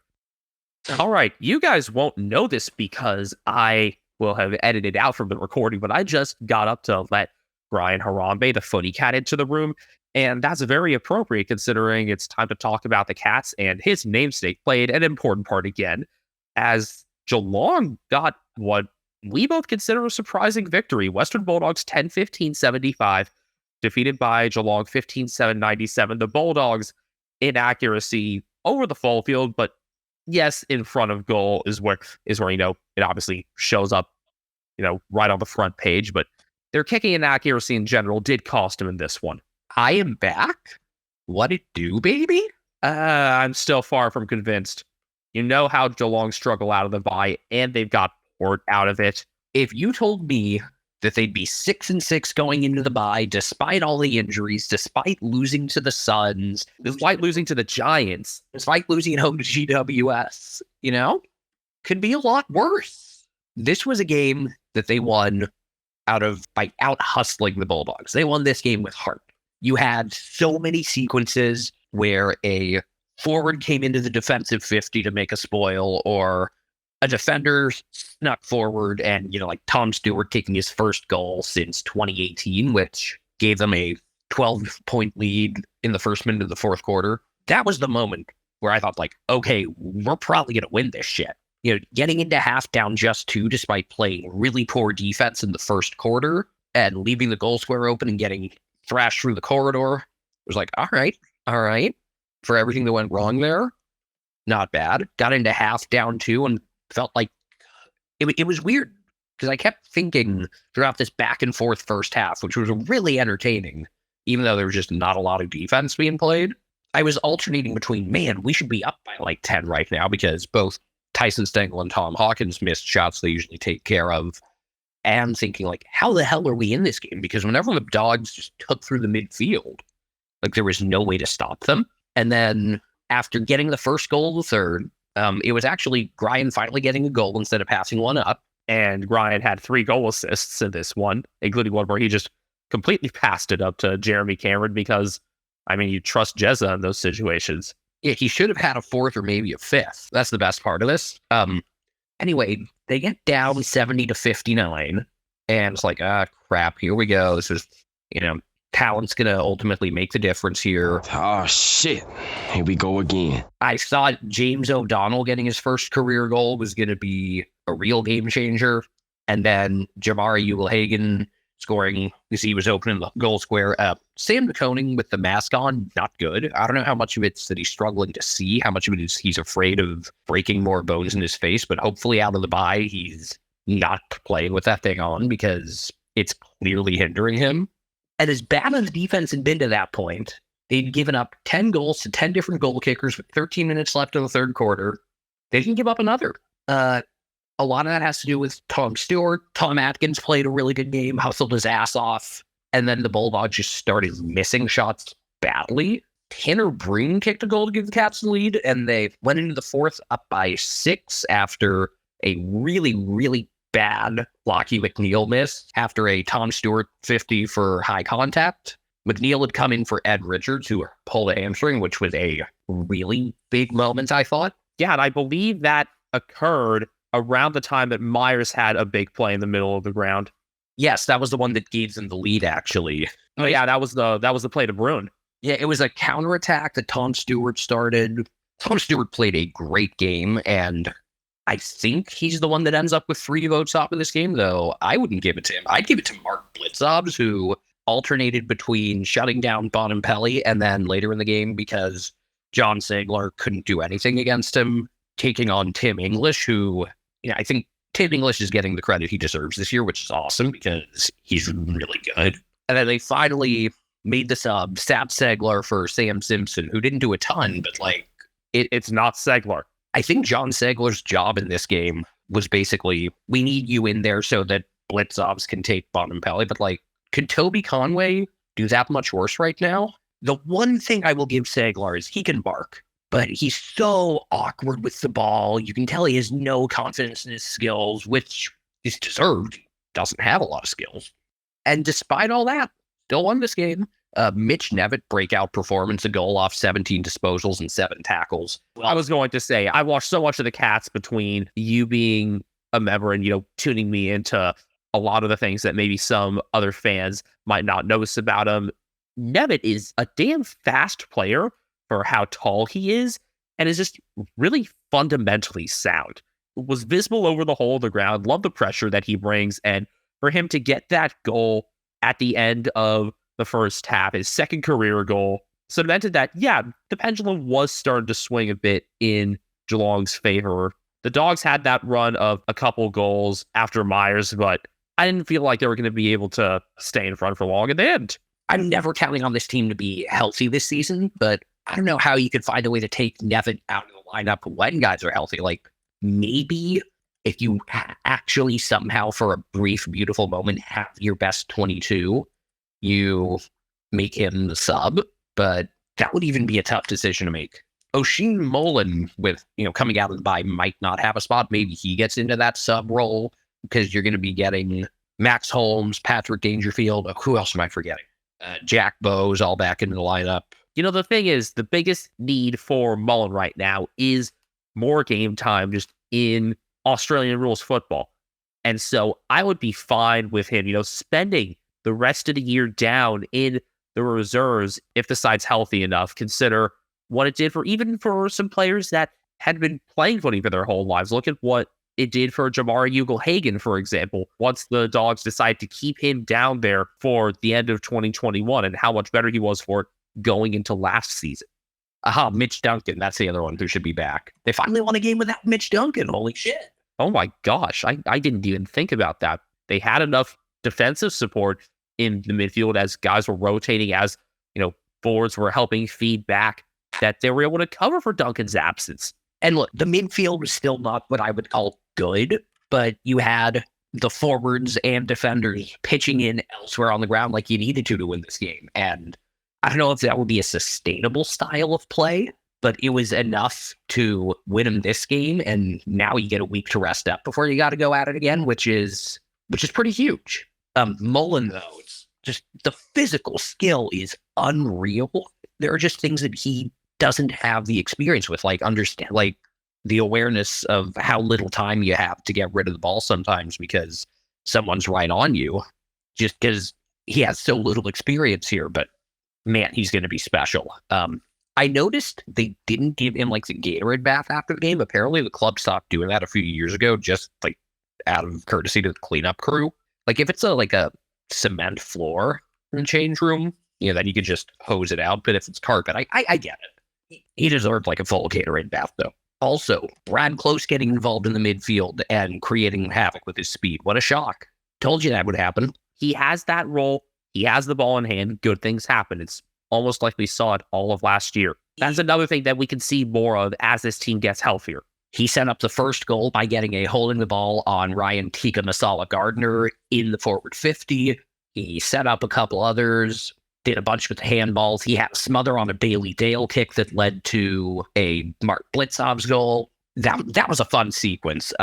All right, you guys won't know this because I will have edited out from the recording, but I just got up to let Brian Harambe, the footy cat, into the room, and that's very appropriate considering it's time to talk about the Cats, and his namesake played an important part again, as Geelong got what we both consider a surprising victory. Western Bulldogs 10-15-75, defeated by Geelong 15-7-97. The Bulldogs' inaccuracy over the full field, but yes, in front of goal is where it obviously shows up, right on the front page, but their kicking inaccuracy in general did cost him in this one. I am back? What it do, baby? I'm still far from convinced. You know how Geelong struggle out of the bye, and they've got Port out of it. If you told me that they'd be 6-6 going into the bye, despite all the injuries, despite losing to the Suns, Despite losing to the Giants, despite losing at home to GWS, could be a lot worse. This was a game that they won by out hustling the Bulldogs. They won this game with heart. You had so many sequences where a forward came into the defensive 50 to make a spoil, or a defender snuck forward and, like Tom Stewart taking his first goal since 2018, which gave them a 12-point lead in the first minute of the fourth quarter. That was the moment where I thought, okay, we're probably going to win this shit. Getting into half down just 2 despite playing really poor defense in the first quarter and leaving the goal square open and getting thrashed through the corridor. It was all right. For everything that went wrong there, not bad. Got into half down 2 and felt like it was weird because I kept thinking throughout this back and forth first half, which was really entertaining, even though there was just not a lot of defense being played. I was alternating between, man, we should be up by 10 right now because both Tyson Stengel and Tom Hawkins missed shots they usually take care of, and thinking how the hell are we in this game? Because whenever the Dogs just took through the midfield, there was no way to stop them. And then after getting the first goal, the third, it was actually Brian finally getting a goal instead of passing one up. And Ryan had 3 goal assists in this one, including one where he just completely passed it up to Jeremy Cameron because, you trust Jezza in those situations. Yeah, he should have had a 4th or maybe a 5th. That's the best part of this. Anyway, they get down 70-59, and it's crap, here we go. This is, talent's going to ultimately make the difference here. Oh, shit. Here we go again. I thought James O'Donnell getting his first career goal was going to be a real game changer. And then Jamari Ulehagen scoring because he was opening the goal square. Sam McConing with the mask on, not good. I don't know how much of it's that he's struggling to see, how much of it is he's afraid of breaking more bones in his face, but hopefully out of the bye, he's not playing with that thing on because it's clearly hindering him. And as bad as the defense had been to that point, they'd given up 10 goals to 10 different goal kickers with 13 minutes left in the third quarter. They didn't give up another. A lot of that has to do with Tom Stewart. Tom Atkins played a really good game, hustled his ass off, and then the Bulldogs just started missing shots badly. Tanner Breen kicked a goal to give the Cats the lead, and they went into the fourth up by 6 after a really, really bad Lockie McNeil miss after a Tom Stewart 50 for high contact. McNeil had come in for Ed Richards, who pulled a hamstring, which was a really big moment, I thought. Yeah, and I believe that occurred around the time that Myers had a big play in the middle of the ground. Yes, that was the one that gave them the lead, actually. Oh yeah, that was the play to Bruin. Yeah, it was a counterattack that Tom Stewart started. Tom Stewart played a great game, and I think he's the one that ends up with 3 votes off of this game, though I wouldn't give it to him. I'd give it to Mark Blitzobs, who alternated between shutting down Bontempelli and then later in the game, because John Sagler couldn't do anything against him, taking on Tim English, who, I think Tim English is getting the credit he deserves this year, which is awesome because he's really good. And then they finally made the sub, Sap Sagler for Sam Simpson, who didn't do a ton, but it's not Sagler. I think John Sagler's job in this game was basically, we need you in there so that Blitzovs can take Bonampelli, but could Toby Conway do that much worse right now? The one thing I will give Sagler is he can bark, but he's so awkward with the ball. You can tell he has no confidence in his skills, which is deserved. He doesn't have a lot of skills. And despite all that, still won this game. Mitch Nevitt breakout performance, a goal off 17 disposals and 7 tackles. I was going to say, I watched so much of the Cats between you being a member and, tuning me into a lot of the things that maybe some other fans might not notice about him. Nevitt is a damn fast player for how tall he is, and is just really fundamentally sound. Was visible over the whole of the ground, love the pressure that he brings, and for him to get that goal at the end of the first half, his second career goal, cemented that, the pendulum was starting to swing a bit in Geelong's favor. The Dogs had that run of a couple goals after Myers, but I didn't feel like they were going to be able to stay in front for long, and they didn't. I'm never counting on this team to be healthy this season, but I don't know how you could find a way to take Nevitt out of the lineup when guys are healthy. Maybe if you actually somehow, for a brief, beautiful moment, have your best 22, you make him the sub, but that would even be a tough decision to make. O'Sheen Mullen, with, coming out of the bye, might not have a spot. Maybe he gets into that sub role because you're going to be getting Max Holmes, Patrick Dangerfield. Who else am I forgetting? Jack Bowes all back into the lineup. The thing is, the biggest need for Mullen right now is more game time just in Australian rules football. And so I would be fine with him, spending the rest of the year down in the reserves if the side's healthy enough. Consider what it did for some players that had been playing footy for their whole lives. Look at what it did for Jamari Ugle-Hagan, for example, once the Dogs decided to keep him down there for the end of 2021, and how much better he was for it going into last season. Mitch Duncan, that's the other one who should be back. They finally won a game without Mitch Duncan. Holy shit. Oh my gosh, I didn't even think about that. They had enough defensive support in the midfield as guys were rotating, as forwards were helping feed back, that they were able to cover for Duncan's absence. And look, the midfield was still not what I would call good, but you had the forwards and defenders pitching in elsewhere on the ground like you needed to win this game. And I don't know if that would be a sustainable style of play, but it was enough to win him this game. And now you get a week to rest up before you got to go at it again, which is pretty huge. Mullen, though, it's just the physical skill is unreal. There are just things that he doesn't have the experience with, understand the awareness of how little time you have to get rid of the ball sometimes because someone's right on you, just because he has so little experience here. But man, he's going to be special. I noticed they didn't give him the Gatorade bath after the game. Apparently the club stopped doing that a few years ago, just out of courtesy to the cleanup crew. If it's a cement floor in the change room, then you could just hose it out. But if it's carpet, I get it. He deserved a full Gatorade bath, though. Also, Brad Close getting involved in the midfield and creating havoc with his speed. What a shock. Told you that would happen. He has that role. He has the ball in hand. Good things happen. It's almost like we saw it all of last year. That's another thing that we can see more of as this team gets healthier. He set up the first goal by getting a holding the ball on Ryan Tika Masala Gardner in the forward 50. He set up a couple others, did a bunch with the handballs. He had a smother on a Bailey Dale kick that led to a Mark Blitzov's goal. That was a fun sequence.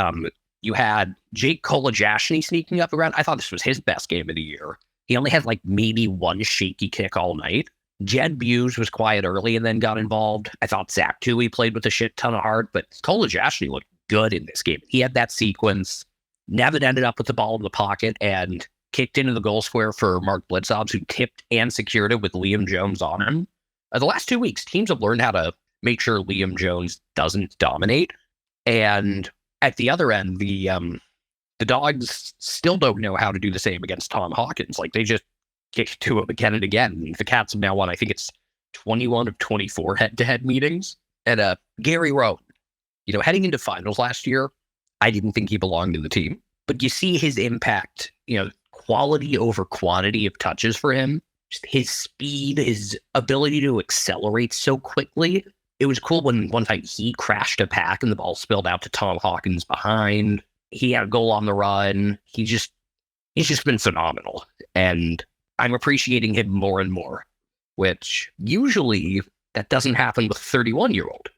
You had Jake Kolajashny sneaking up around. I thought this was his best game of the year. He only had maybe one shaky kick all night. Jed Buse was quiet early and then got involved. I thought Zach Toohey played with a shit ton of heart, but Kolajashny looked good in this game. He had that sequence. Nevitt ended up with the ball in the pocket and kicked into the goal square for Mark Blitzovs, who tipped and secured it with Liam Jones on him. The last 2 weeks, teams have learned how to make sure Liam Jones doesn't dominate. And at the other end, the Dogs still don't know how to do the same against Tom Hawkins. They just kicked to him again and again. The Cats have now won, I think it's 21 of 24 head-to-head meetings. And Gary Rowan, heading into finals last year, I didn't think he belonged in the team. But you see his impact, quality over quantity of touches for him. Just his speed, his ability to accelerate so quickly. It was cool when one time he crashed a pack and the ball spilled out to Tom Hawkins behind. He had a goal on the run. He's just been phenomenal. And I'm appreciating him more and more, which usually that doesn't happen with a 31-year-old.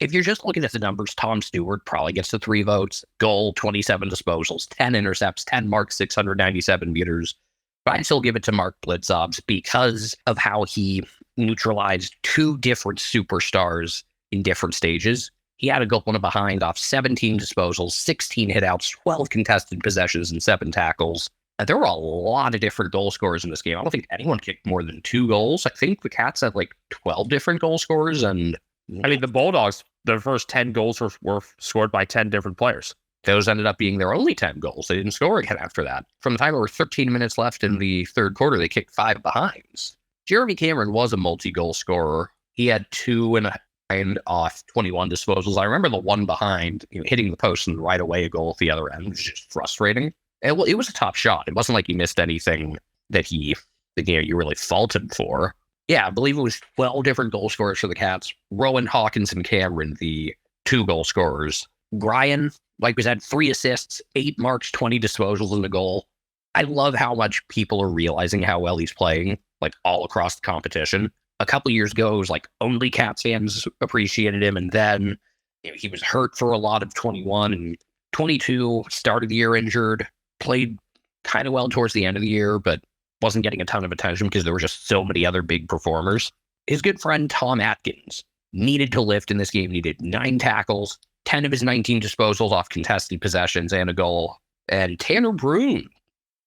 If you're just looking at the numbers, Tom Stewart probably gets the 3 votes. Goal, 27 disposals, 10 intercepts, 10 marks, 697 meters. But I'd still give it to Mark Blitzobs because of how he neutralized 2 different superstars in different stages. He had a goal and a behind off 17 disposals, 16 hitouts, 12 contested possessions, and 7 tackles. And there were a lot of different goal scorers in this game. I don't think anyone kicked more than 2 goals. I think the Cats had 12 different goal scorers. And I mean, the Bulldogs, their first 10 goals were scored by 10 different players. Those ended up being their only 10 goals. They didn't score again after that. From the time there were 13 minutes left in the third quarter, they kicked 5 behinds. Jeremy Cameron was a multi-goal scorer. He had 2 and a behind off 21 disposals. I remember the one behind, hitting the post and right away a goal at the other end was just frustrating. And it was a top shot. It wasn't like he missed anything that you really faulted for. Yeah, I believe it was 12 different goal scorers for the Cats. Rowan, Hawkins, and Cameron, the 2 goal scorers. Brian, was had 3 assists, 8 marks, 20 disposals in the goal. I love how much people are realizing how well he's playing, all across the competition. A couple years ago, it was only Cats fans appreciated him, and then he was hurt for a lot of 21 and 22, started the year injured, played kind of well towards the end of the year, but wasn't getting a ton of attention because there were just so many other big performers. His good friend Tom Atkins needed to lift in this game. He did 9 tackles, 10 of his 19 disposals off contested possessions and a goal. And Tanner Broom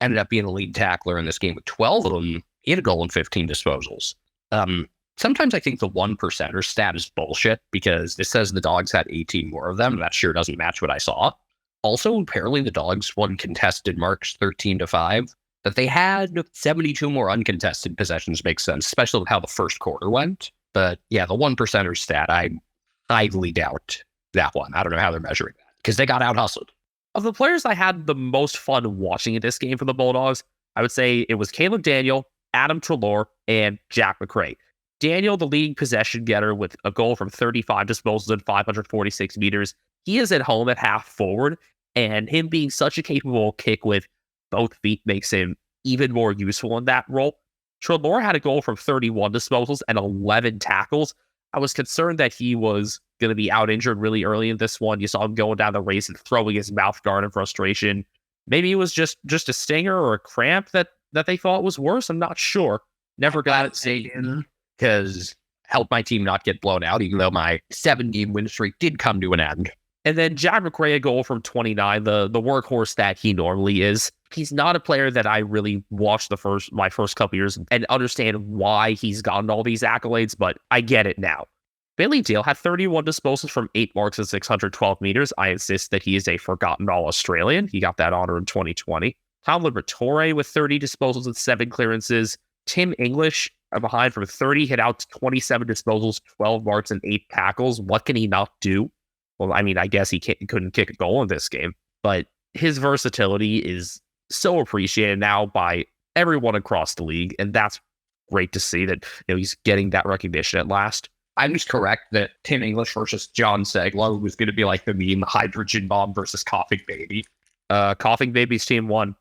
ended up being the lead tackler in this game with 12 of them. He had a goal and 15 disposals. Sometimes I think the 1% stat is bullshit because it says the Dogs had 18 more of them. That sure doesn't match what I saw. Also, apparently the Dogs won contested marks 13-5. That they had 72 more uncontested possessions makes sense, especially with how the first quarter went. But yeah, the 1% stat, I highly doubt that one. I don't know how they're measuring that because they got out hustled. Of the players I had the most fun watching in this game for the Bulldogs, I would say it was Caleb Daniel, Adam Treloar, and Jack McRae. Daniel, the leading possession getter with a goal from 35 disposals and 546 meters. He is at home at half forward, and him being such a capable kick with both feet makes him even more useful in that role. Treloar had a goal from 31 disposals and 11 tackles. I was concerned that he was going to be out injured really early in this one. You saw him going down the race and throwing his mouth guard in frustration. Maybe it was just a stinger or a cramp that they thought was worse. I'm not sure. Never got it taken because helped my team not get blown out, even though my 7-game win streak did come to an end. And then Jack McRae, a goal from 29, the workhorse that he normally is. He's not a player that I really watched my first couple years and understand why he's gotten all these accolades, but I get it now. Bailey Dale had 31 disposals from 8 marks and 612 meters. I insist that he is a forgotten All-Australian. He got that honor in 2020. Tom Liberatore with 30 disposals and 7 clearances. Tim English behind from 30, hit out 27 disposals, 12 marks, and 8 tackles. What can he not do? Well, I mean, I guess he couldn't kick a goal in this game, but his versatility is so appreciated now by everyone across the league, and that's great to see that he's getting that recognition at last. I was correct that Tim English versus John Seglow was going to be like the meme hydrogen bomb versus coughing baby. Coughing baby's team won.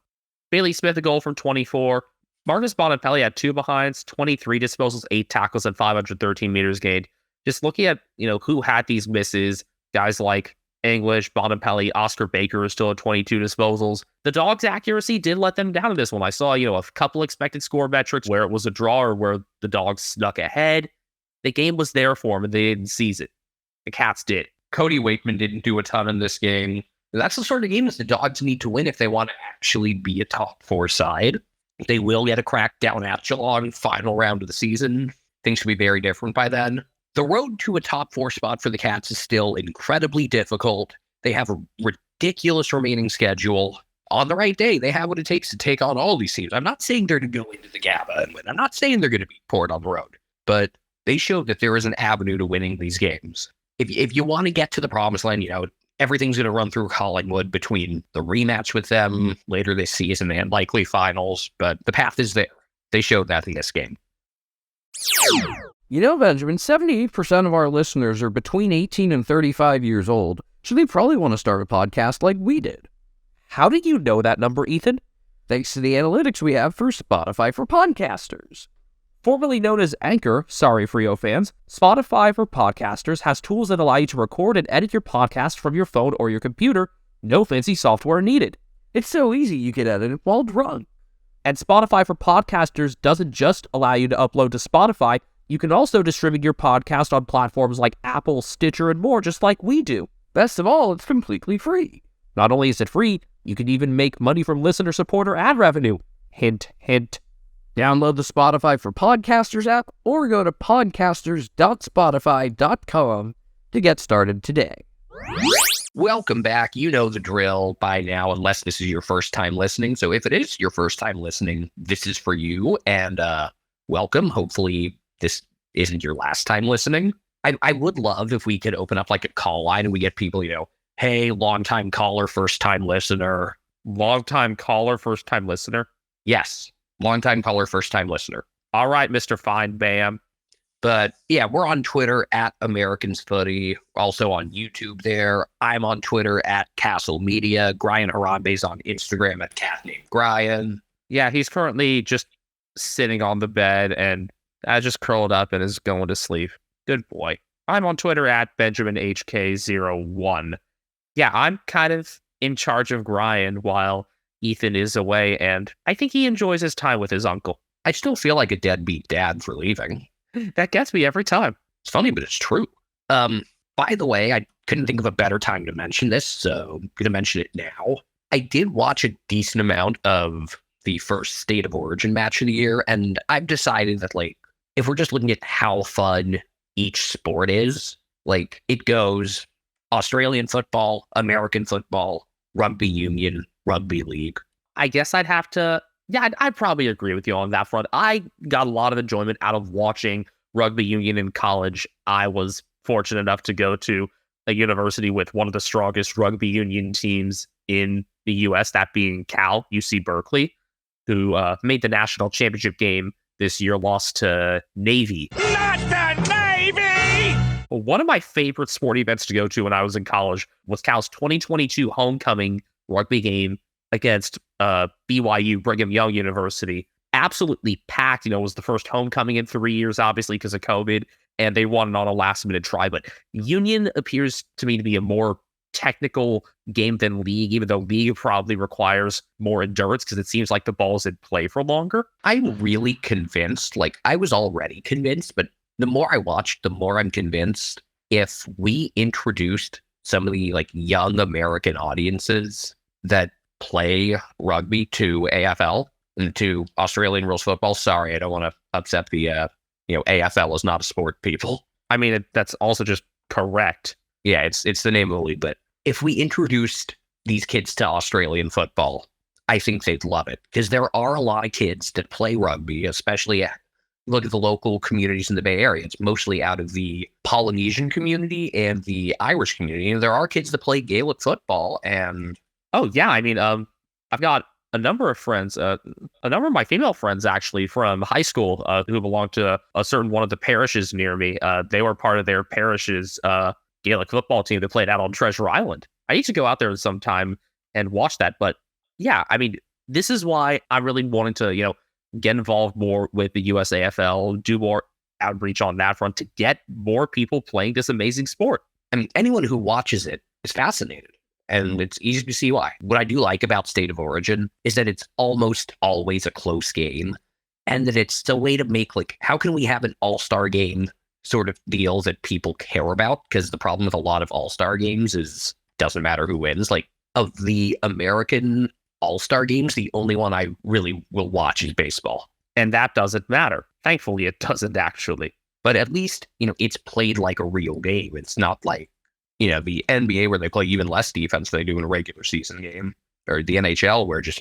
Bailey Smith a goal from 24. Marcus Bonampelli had 2 behinds, 23 disposals, 8 tackles, and 513 meters gained. Just looking at who had these misses. Guys like English, Bonampelli, Oscar Baker is still at 22 disposals. The Dogs' accuracy did let them down in this one. I saw, a couple expected score metrics where it was a draw or where the Dogs snuck ahead. The game was there for them, and they didn't seize it. The Cats did. Cody Wakeman didn't do a ton in this game. That's the sort of game that the Dogs need to win if they want to actually be a top 4 side. They will get a crack down at Geelong final round of the season. Things should be very different by then. The road to a top 4 spot for the Cats is still incredibly difficult. They have a ridiculous remaining schedule. On the right day, they have what it takes to take on all these teams. I'm not saying they're going to go into the GABA and win. I'm not saying they're going to beat Port on the road. But They showed that there is an avenue to winning these games. If you want to get to the promised land, everything's going to run through Collingwood between the rematch with them later this season and likely finals, but the path is there. They showed that in this game. Benjamin, 78% of our listeners are between 18 and 35 years old, so they probably want to start a podcast like we did. How do you know that number, Ethan? Thanks to the analytics we have for Spotify for Podcasters. Formerly known as Anchor, sorry Frio fans, Spotify for Podcasters has tools that allow you to record and edit your podcast from your phone or your computer. No fancy software needed. It's so easy you can edit it while drunk. And Spotify for Podcasters doesn't just allow you to upload to Spotify, you can also distribute your podcast on platforms like Apple, Stitcher, and more, just like we do. Best of all, it's completely free. Not only is it free, you can even make money from listener support or ad revenue. Hint, hint. Download the Spotify for Podcasters app or go to podcasters.spotify.com to get started today. Welcome back. You know the drill by now, unless this is your first time listening. So if it is your first time listening, this is for you. And welcome. Hopefully this isn't your last time listening. I would love if we could open up like a call line and we get people, hey, long-time caller, first-time listener. Long-time caller, first-time listener? Yes. Long-time caller, first-time listener. All right, Mr. Fine Bam. But yeah, we're on Twitter at Americans Footy, also on YouTube there. I'm on Twitter at Castle Media. Brian Harambe's on Instagram at Cat Named Brian. Yeah, he's currently just sitting on the bed and just curled up and is going to sleep. Good boy. I'm on Twitter at BenjaminHK01. Yeah, I'm kind of in charge of Brian while Ethan is away, and I think he enjoys his time with his uncle. I still feel like a deadbeat dad for leaving. That gets me every time. It's funny, but it's true. By the way, I couldn't think of a better time to mention this, so I'm going to mention it now. I did watch a decent amount of the first State of Origin match of the year, and I've decided that, if we're just looking at how fun each sport is, it goes Australian football, American football, rugby union, rugby league. I guess I'd have to, I'd probably agree with you on that front. I got a lot of enjoyment out of watching rugby union in college. I was fortunate enough to go to a university with one of the strongest rugby union teams in the U.S., that being Cal, UC Berkeley, who made the national championship game this year, lost to Navy. Not the Navy! One of my favorite sport events to go to when I was in college was Cal's 2022 homecoming rugby game against BYU, Brigham Young University. Absolutely packed. It was the first homecoming in 3 years, obviously, because of COVID, and they won on a last-minute try. But Union appears to me to be a more technical game than League, even though League probably requires more endurance because it seems like the ball's in play for longer. I'm really convinced, I was already convinced, but the more I watched, the more I'm convinced if we introduced some of the young American audiences that play rugby to AFL and to Australian rules football. Sorry, I don't want to upset the, AFL is not a sport, people. I mean, that's also just correct. Yeah, it's the name of the league, but if we introduced these kids to Australian football, I think they'd love it because there are a lot of kids that play rugby, especially look at the local communities in the Bay Area. It's mostly out of the Polynesian community and the Irish community. And there are kids that play Gaelic football. And oh yeah, I mean, I've got a number of friends, a number of my female friends actually from high school who belong to a certain one of the parishes near me. They were part of their parish's Gaelic football team that played out on Treasure Island. I need to go out there sometime and watch that. But yeah, I mean, this is why I really wanted to, get involved more with the USAFL, do more outreach on that front to get more people playing this amazing sport. I mean, anyone who watches it is fascinated, and it's easy to see why. What I do like about State of Origin is that it's almost always a close game, and that it's a way to make, how can we have an all-star game sort of deal that people care about? Because the problem with a lot of all-star games is doesn't matter who wins. Of the American all-star games, the only one I really will watch is baseball. And that doesn't matter. Thankfully, it doesn't actually. But at least, it's played like a real game. It's not like, the NBA where they play even less defense than they do in a regular season game. Or the NHL where just,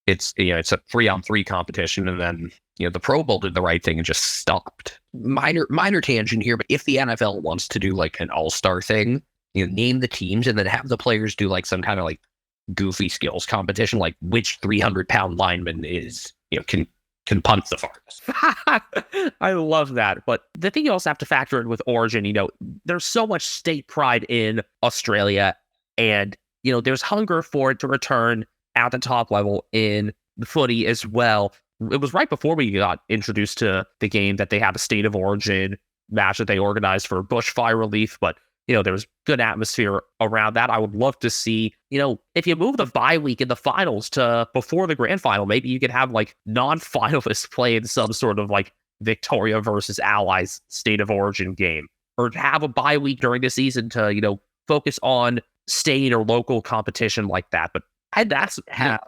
It's it's a 3-on-3 competition, and then the Pro Bowl did the right thing and just stopped. Minor tangent here, but if the NFL wants to do like an all-star thing, name the teams and then have the players do like some kind of like goofy skills competition, like which 300-pound lineman is can punt the farthest. I love that. But the thing you also have to factor in with Origin, there's so much state pride in Australia, and there's hunger for it to return at the top level in the footy as well. It was right before we got introduced to the game that they had a State of Origin match that they organized for bushfire relief, but there was good atmosphere around that. I would love to see, if you move the bye week in the finals to before the grand final, maybe you could have like non-finalists play in some sort of like Victoria versus Allies State of Origin game, or have a bye week during the season to, focus on state or local competition like that. But that's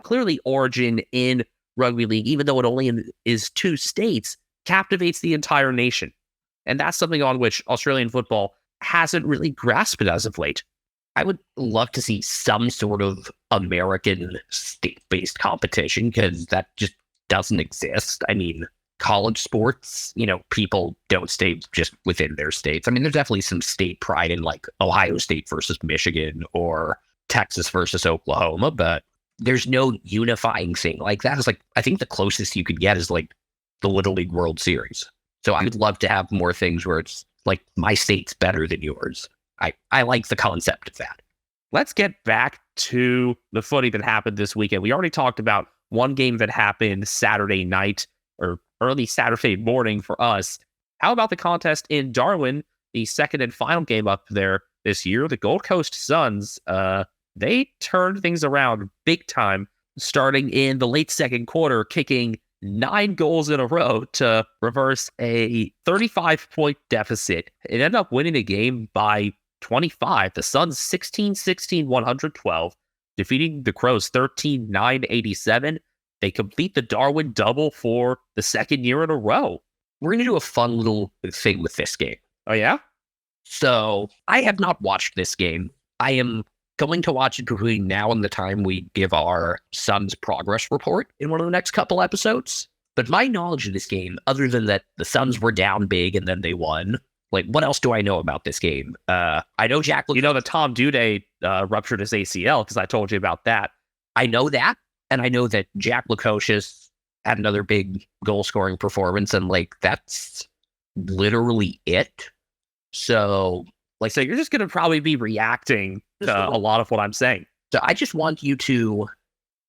clearly Origin in rugby league, even though it only is 2 states, captivates the entire nation. And that's something on which Australian football hasn't really grasped it as of late. I would love to see some sort of American state-based competition, because that just doesn't exist. I mean, college sports, people don't stay just within their states. I mean, there's definitely some state pride in like Ohio State versus Michigan or Texas versus Oklahoma, but there's no unifying thing like that. It's like, I think the closest you could get is like the Little League World Series. So I would love to have more things where it's like my state's better than yours. I like the concept of that. Let's get back to the footy that happened this weekend. We already talked about one game that happened Saturday night or early Saturday morning for us. How about the contest in Darwin, the second and final game up there this year? The Gold Coast Suns, they turned things around big time, starting in the late second quarter, kicking 9 goals in a row to reverse a 35-point deficit. It ended up winning the game by 25. The Suns 16-16, 112, defeating the Crows 13-9, 87. They complete the Darwin double for the second year in a row. We're going to do a fun little thing with this game. Oh, yeah? So I have not watched this game. I am going to watch it between now and the time we give our Suns progress report in one of the next couple episodes. But my knowledge of this game, other than that the Suns were down big and then they won, like, what else do I know about this game? I know Jack... that Tom Duday ruptured his ACL, because I told you about that. I know that, and I know that Jack Lukosius had another big goal-scoring performance, and, like, that's literally it. So you're just going to probably be reacting to a lot of what I'm saying. So I just want you to,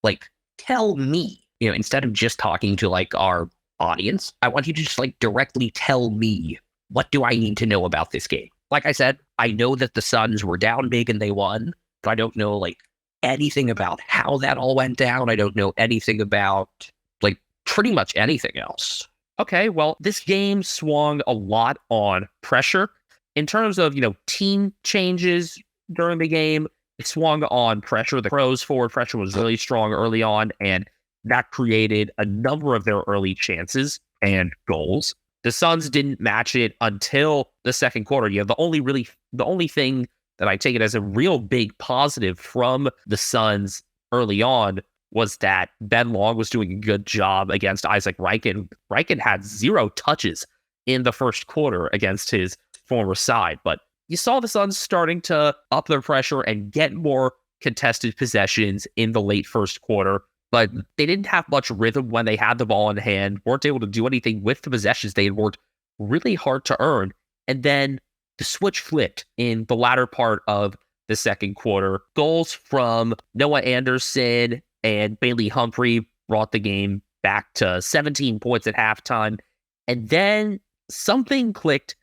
like, tell me, instead of just talking to, like, our audience, I want you to just, like, directly tell me, what do I need to know about this game? Like I said, I know that the Suns were down big and they won, but I don't know, like, anything about how that all went down. I don't know anything about, like, pretty much anything else. Okay, well, this game swung a lot on pressure. In terms of, team changes during the game, it swung on pressure. The Crows' forward pressure was really strong early on, and that created a number of their early chances and goals. The Suns didn't match it until the second quarter. The only thing that I take it as a real big positive from the Suns early on was that Ben Long was doing a good job against Isaac Reichen. Reichen had 0 touches in the first quarter against his former side, but you saw the Suns starting to up their pressure and get more contested possessions in the late first quarter, but they didn't have much rhythm when they had the ball in hand, weren't able to do anything with the possessions they had worked really hard to earn. And then the switch flipped in the latter part of the second quarter. Goals from Noah Anderson and Bailey Humphrey brought the game back to 17 points at halftime. And then something clicked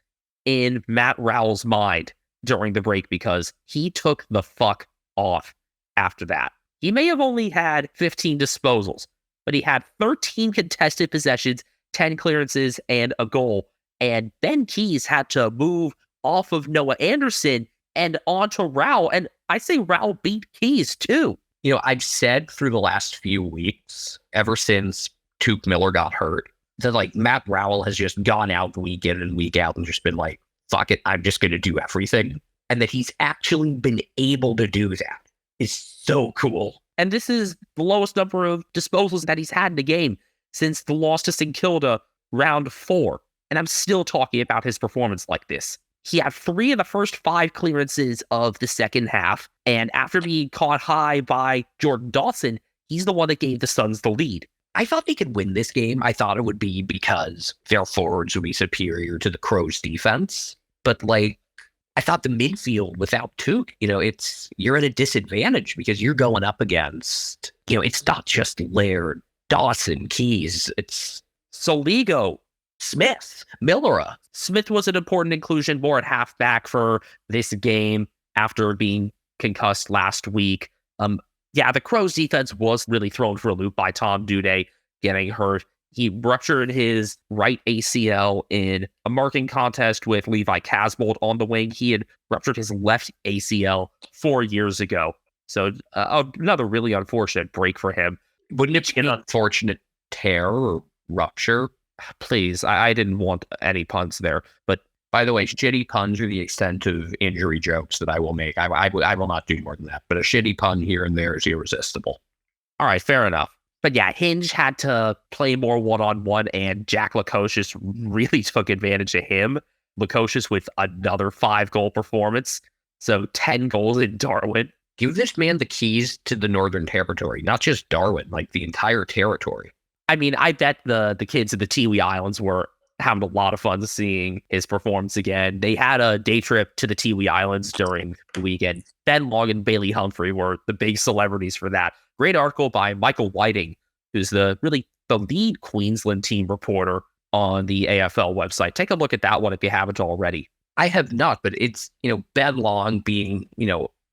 in Matt Rowell's mind during the break, because he took the fuck off after that. He may have only had 15 disposals, but he had 13 contested possessions, 10 clearances, and a goal. And Ben Keys had to move off of Noah Anderson and onto Rowell. And I say Rowell beat Keys too. I've said through the last few weeks, ever since Tuke Miller got hurt, that, like, Matt Rowell has just gone out week in and week out and just been like, fuck it, I'm just going to do everything. And that he's actually been able to do that is so cool. And this is the lowest number of disposals that he's had in a game since the loss to St. Kilda round 4. And I'm still talking about his performance like this. He had 3 of the first 5 clearances of the second half. And after being caught high by Jordan Dawson, he's the one that gave the Suns the lead. I thought they could win this game. I thought it would be because their forwards would be superior to the Crows' defense. But, like, I thought the midfield without Took, you're at a disadvantage because you're going up against, it's not just Laird, Dawson, Keys, it's Soligo, Smith, Millera. Smith was an important inclusion more at halfback for this game after being concussed last week. The Crows defense was really thrown for a loop by Tom Duday getting hurt. He ruptured his right ACL in a marking contest with Levi Casbolt on the wing. He had ruptured his left ACL 4 years ago. So another really unfortunate break for him. Wouldn't it be an unfortunate tear or rupture? Please, I didn't want any puns there. But by the way, shitty puns are the extent of injury jokes that I will make. I will not do more than that. But a shitty pun here and there is irresistible. All right, fair enough. But yeah, Hinge had to play more one-on-one, and Jack Lukosius really took advantage of him. Lukosius with another 5-goal performance. So 10 goals in Darwin. Give this man the keys to the Northern Territory, not just Darwin, like the entire territory. I mean, I bet the kids of the Tiwi Islands were having a lot of fun seeing his performance again. They had a day trip to the Tiwi Islands during the weekend. Ben Long and Bailey Humphrey were the big celebrities for that. Great article by Michael Whiting, who's the lead Queensland team reporter on the AFL website. Take a look at that one if you haven't already. I have not, but it's, Ben Long being,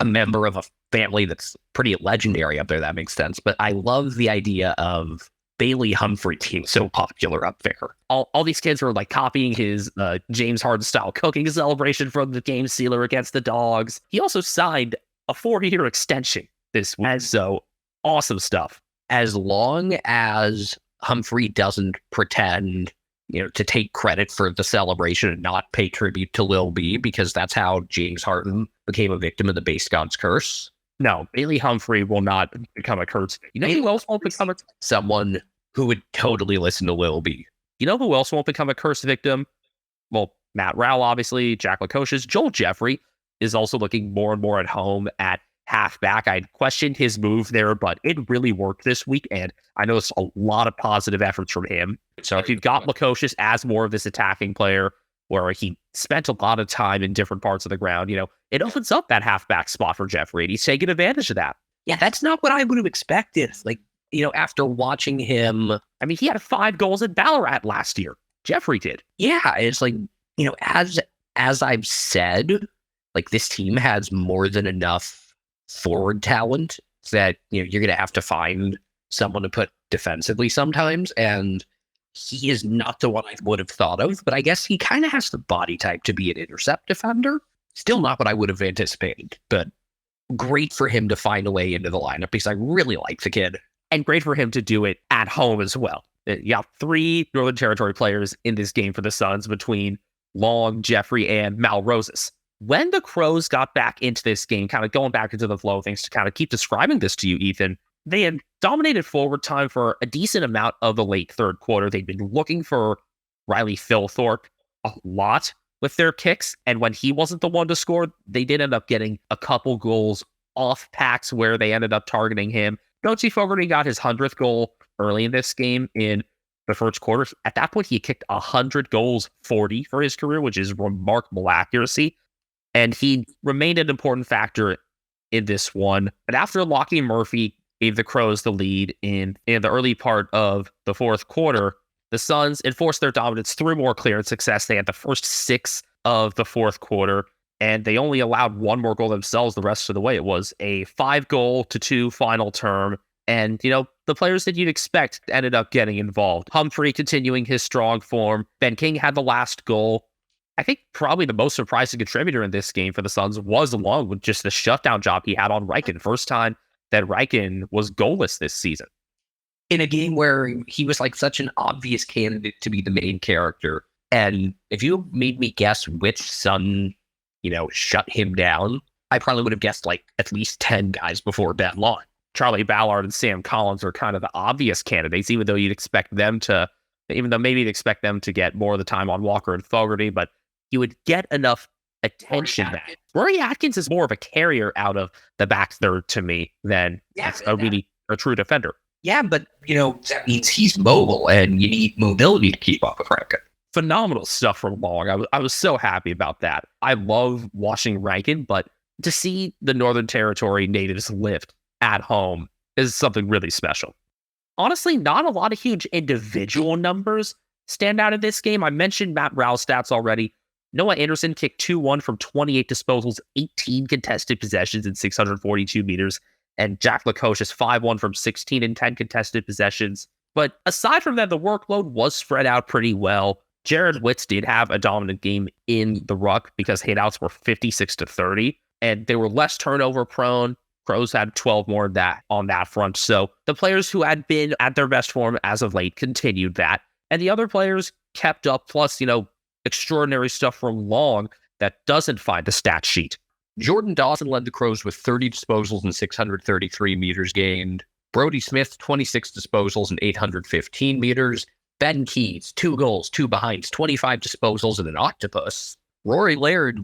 a member of a family that's pretty legendary up there. That makes sense. But I love the idea of Bailey Humphrey being so popular up there. All these kids were like copying his James Harden style cooking celebration from the game sealer against the Dogs. He also signed a 4-year extension this week. So awesome stuff. As long as Humphrey doesn't pretend, to take credit for the celebration and not pay tribute to Lil B, because that's how James Harden became a victim of the base god's curse. No, Bailey Humphrey will not become a curse. You know who else won't become someone who would totally listen to Lil B? You know who else won't become a curse victim? Well, Matt Rowell, obviously, Jack Lukosius. Joel Jeffrey is also looking more and more at home at halfback. I'd questioned his move there, but it really worked this week, and I noticed a lot of positive efforts from him. So if you've got Lukosius as more of this attacking player, where he spent a lot of time in different parts of the ground, it opens up that halfback spot for Jeffrey, and he's taking advantage of that. Yeah, that's not what I would have expected. Like, after watching him, I mean, he had 5 goals in Ballarat last year. Jeffrey did. Yeah, it's like, as I've said, like, this team has more than enough forward talent that, you're going to have to find someone to put defensively sometimes. And he is not the one I would have thought of, but I guess he kind of has the body type to be an intercept defender. Still not what I would have anticipated, but great for him to find a way into the lineup because I really like the kid. And great for him to do it at home as well. You have 3 Northern Territory players in this game for the Suns between Long, Jeffrey, and Mal Roses. When the Crows got back into this game, kind of going back into the flow of things to kind of keep describing this to you, Ethan, they had dominated forward time for a decent amount of the late third quarter. They'd been looking for Riley Philthorpe a lot with their kicks, and when he wasn't the one to score, they did end up getting a couple goals off packs where they ended up targeting him. Nochi Fogarty got his 100th goal early in this game in the first quarter. At that point, he kicked 100 goals, 40 for his career, which is remarkable accuracy. And he remained an important factor in this one. But after Lockie Murphy gave the Crows the lead in the early part of the fourth quarter, the Suns enforced their dominance through more clearance success. They had the first 6 of the fourth quarter, and they only allowed 1 more goal themselves the rest of the way. It was a 5-goal-to-2 final term. And, the players that you'd expect ended up getting involved. Humphrey continuing his strong form. Ben King had the last goal. I think probably the most surprising contributor in this game for the Suns was along with just the shutdown job he had on Riken. First time that Riken was goalless this season. In a game where he was like such an obvious candidate to be the main character. And if you made me guess which Sun, shut him down, I probably would have guessed like at least 10 guys before Ben Long. Charlie Ballard and Sam Collins are kind of the obvious candidates, even though maybe you'd expect them to get more of the time on Walker and Fogarty, but you would get enough attention that Rory Atkins is more of a carrier out of the back third to me than a true defender. Yeah, but, that means he's mobile, and you need mobility to keep up with Rankin. Phenomenal stuff from Long. I was so happy about that. I love watching Rankin, but to see the Northern Territory natives lift at home is something really special. Honestly, not a lot of huge individual numbers stand out in this game. I mentioned Matt Rowell's stats already. Noah Anderson kicked 2-1 from 28 disposals, 18 contested possessions and 642 meters. And Jack Lacocious 5-1 from 16 and 10 contested possessions. But aside from that, the workload was spread out pretty well. Jared Witz did have a dominant game in the ruck because hitouts were 56-30, and they were less turnover prone. Crows had 12 more on that front. So the players who had been at their best form as of late continued that. And the other players kept up, plus, extraordinary stuff from Long that doesn't find the stat sheet. Jordan Dawson led the Crows with 30 disposals and 633 meters gained. Brody Smith, 26 disposals and 815 meters. Ben Keys, 2 goals, 2 behinds, 25 disposals and an octopus. Rory Laird,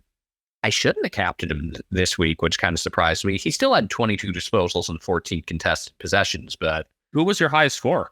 I shouldn't have captained him this week, which kind of surprised me. He still had 22 disposals and 14 contested possessions, but... Who was your highest score?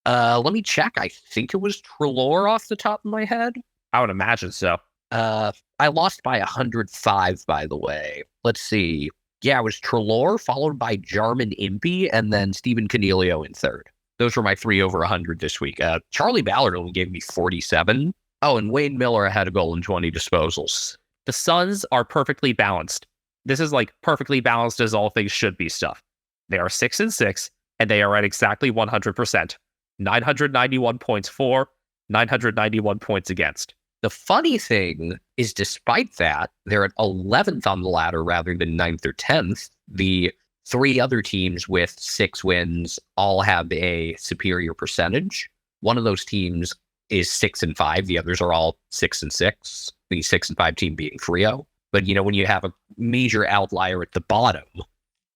Let me check. I think it was Treloar off the top of my head. I would imagine so. I lost by 105, by the way. Let's see. Yeah, it was Treloar, followed by Jarman Impey, and then Stephen Cornelio in third. Those were my 3 over 100 this week. Charlie Ballard only gave me 47. Oh, and Wayne Miller had a goal and 20 disposals. The Suns are perfectly balanced. This is like perfectly balanced as all things should be stuff. They are 6-6, and they are at exactly 100%. 991 points for, 991 points against. The funny thing is, despite that, they're at 11th on the ladder rather than 9th or 10th. The 3 other teams with 6 wins all have a superior percentage. One of those teams is 6-5. The others are all 6-6. The 6-5 team being Frio. But, when you have a major outlier at the bottom,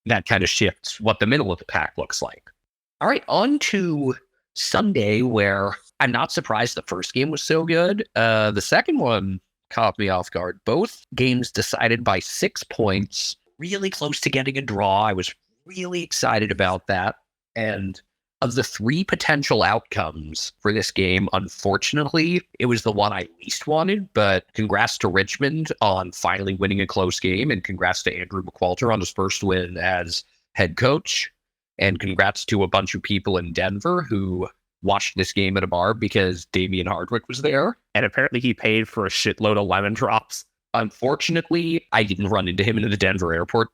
that kind of shifts what the middle of the pack looks like. All right, on to Sunday, where I'm not surprised the first game was so good. The second one caught me off guard. Both games decided by 6 points, really close to getting a draw. I was really excited about that. And of the 3 potential outcomes for this game, unfortunately, it was the one I least wanted. But congrats to Richmond on finally winning a close game, and congrats to Andrew McQualter on his first win as head coach. And congrats to a bunch of people in Denver who watched this game at a bar because Damian Hardwick was there. And apparently he paid for a shitload of lemon drops. Unfortunately, I didn't run into him in the Denver airport.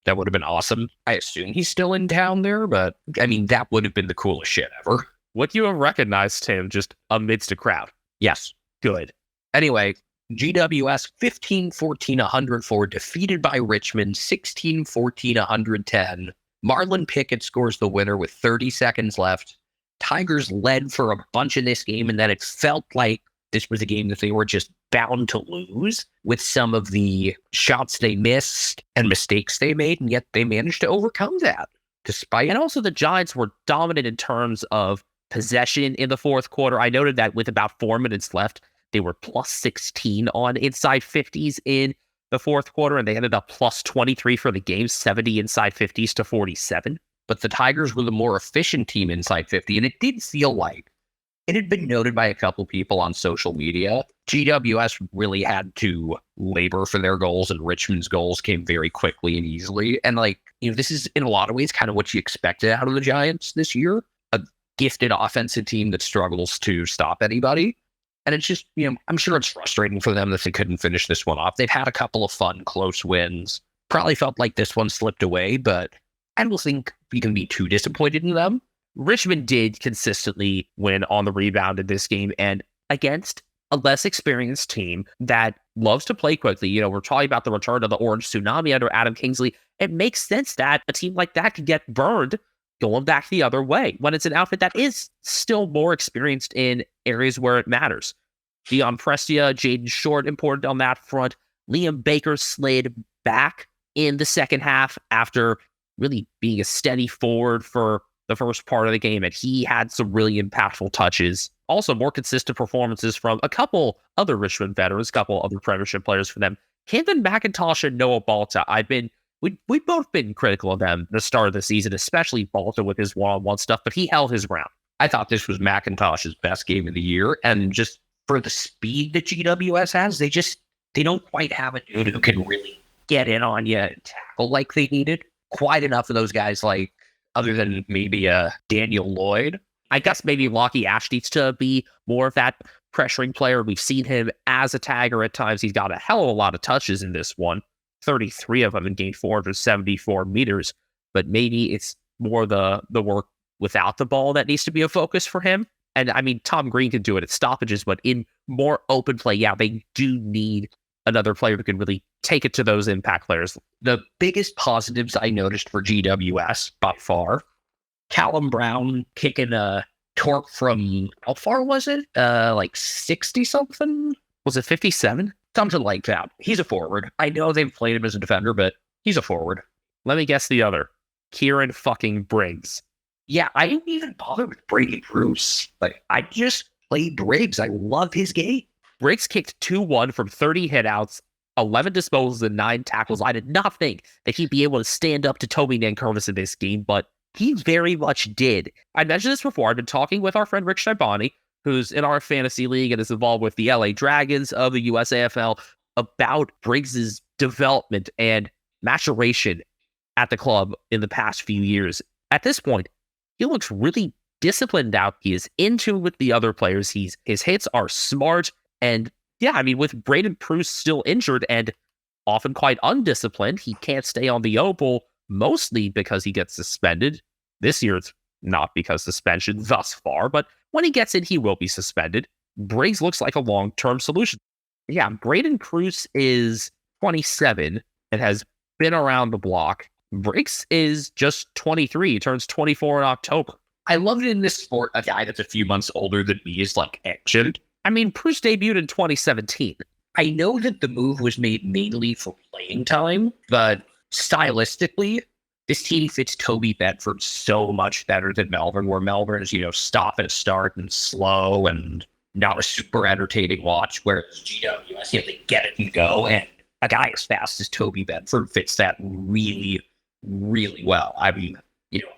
That would have been awesome. I assume he's still in town there, but that would have been the coolest shit ever. Would you have recognized him just amidst a crowd? Yes. Good. Anyway, GWS 15-14-104, defeated by Richmond 16-14-110. Marlon Pickett scores the winner with 30 seconds left. Tigers led for a bunch in this game, and then it felt like this was a game that they were just bound to lose with some of the shots they missed and mistakes they made, and yet they managed to overcome that. And also the Giants were dominant in terms of possession in the fourth quarter. I noted that with about 4 minutes left, they were plus 16 on inside 50s in the fourth quarter, and they ended up plus 23 for the game, 70 inside 50s to 47. But the Tigers were the more efficient team inside 50, and it did feel like it had been noted by a couple people on social media. GWS really had to labor for their goals, and Richmond's goals came very quickly and easily. And this is in a lot of ways kind of what you expected out of the Giants this year. A gifted offensive team that struggles to stop anybody. And it's just, I'm sure it's frustrating for them that they couldn't finish this one off. They've had a couple of fun, close wins. Probably felt like this one slipped away, but I don't think we can be too disappointed in them. Richmond did consistently win on the rebound in this game, and against a less experienced team that loves to play quickly. We're talking about the return of the Orange Tsunami under Adam Kingsley. It makes sense that a team like that could get burned going back the other way when it's an outfit that is still more experienced in areas where it matters. Dion Prestia, Jaden Short, important on that front. Liam Baker slid back in the second half after really being a steady forward for the first part of the game, and he had some really impactful touches. Also, more consistent performances from a couple other Richmond veterans, a couple other Premiership players for them. Camden McIntosh and Noah Balta. We've both been critical of them the start of the season, especially Balta with his one-on-one stuff, but he held his ground. I thought this was McIntosh's best game of the year, and just for the speed that GWS has, they don't quite have a dude who can really get in on you and tackle like they needed. Quite enough of those guys, like, other than maybe Daniel Lloyd. I guess maybe Lockie Ash needs to be more of that pressuring player. We've seen him as a tagger at times. He's got a hell of a lot of touches in this one, 33 of them, and gained 474 meters. But maybe it's more the work without the ball that needs to be a focus for him. And I mean, Tom Green can do it at stoppages, but in more open play, yeah, they do need another player who can really take it to those impact players. The biggest positives I noticed for GWS by far, Callum Brown kicking a torque from, how far was it? Like 60 something? Was it 57? Something like that. He's a forward. I know they've played him as a defender, but he's a forward. Let me guess the other. Kieran fucking Briggs. Yeah, I didn't even bother with Brady Bruce. Like, I just played Briggs. I love his game. Briggs kicked 2-1 from 30 hitouts, 11 disposals, and 9 tackles. I did not think that he'd be able to stand up to Toby Nankervis in this game, but he very much did. I mentioned this before. I've been talking with our friend Rich Shibani, who's in our fantasy league and is involved with the LA Dragons of the USAFL, about Briggs's development and maturation at the club in the past few years. At this point, he looks really disciplined out. He is in tune with the other players. His hits are smart. And yeah, I mean, with Braden Pruce still injured and often quite undisciplined, he can't stay on the oval, mostly because he gets suspended. This year, it's not because suspension thus far, but when he gets in, he will be suspended. Briggs looks like a long-term solution. Yeah, Braden Pruce is 27 and has been around the block. Briggs is just 23. He turns 24 in October. I love it in this sport. A guy that's a few months older than me is like action. I mean, Pruce debuted in 2017. I know that the move was made mainly for playing time, but stylistically, this team fits Toby Bedford so much better than Melbourne, where Melbourne is, stop and start and slow and not a super entertaining watch, whereas GWS, they get it and go. And a guy as fast as Toby Bedford fits that really, really well. I mean,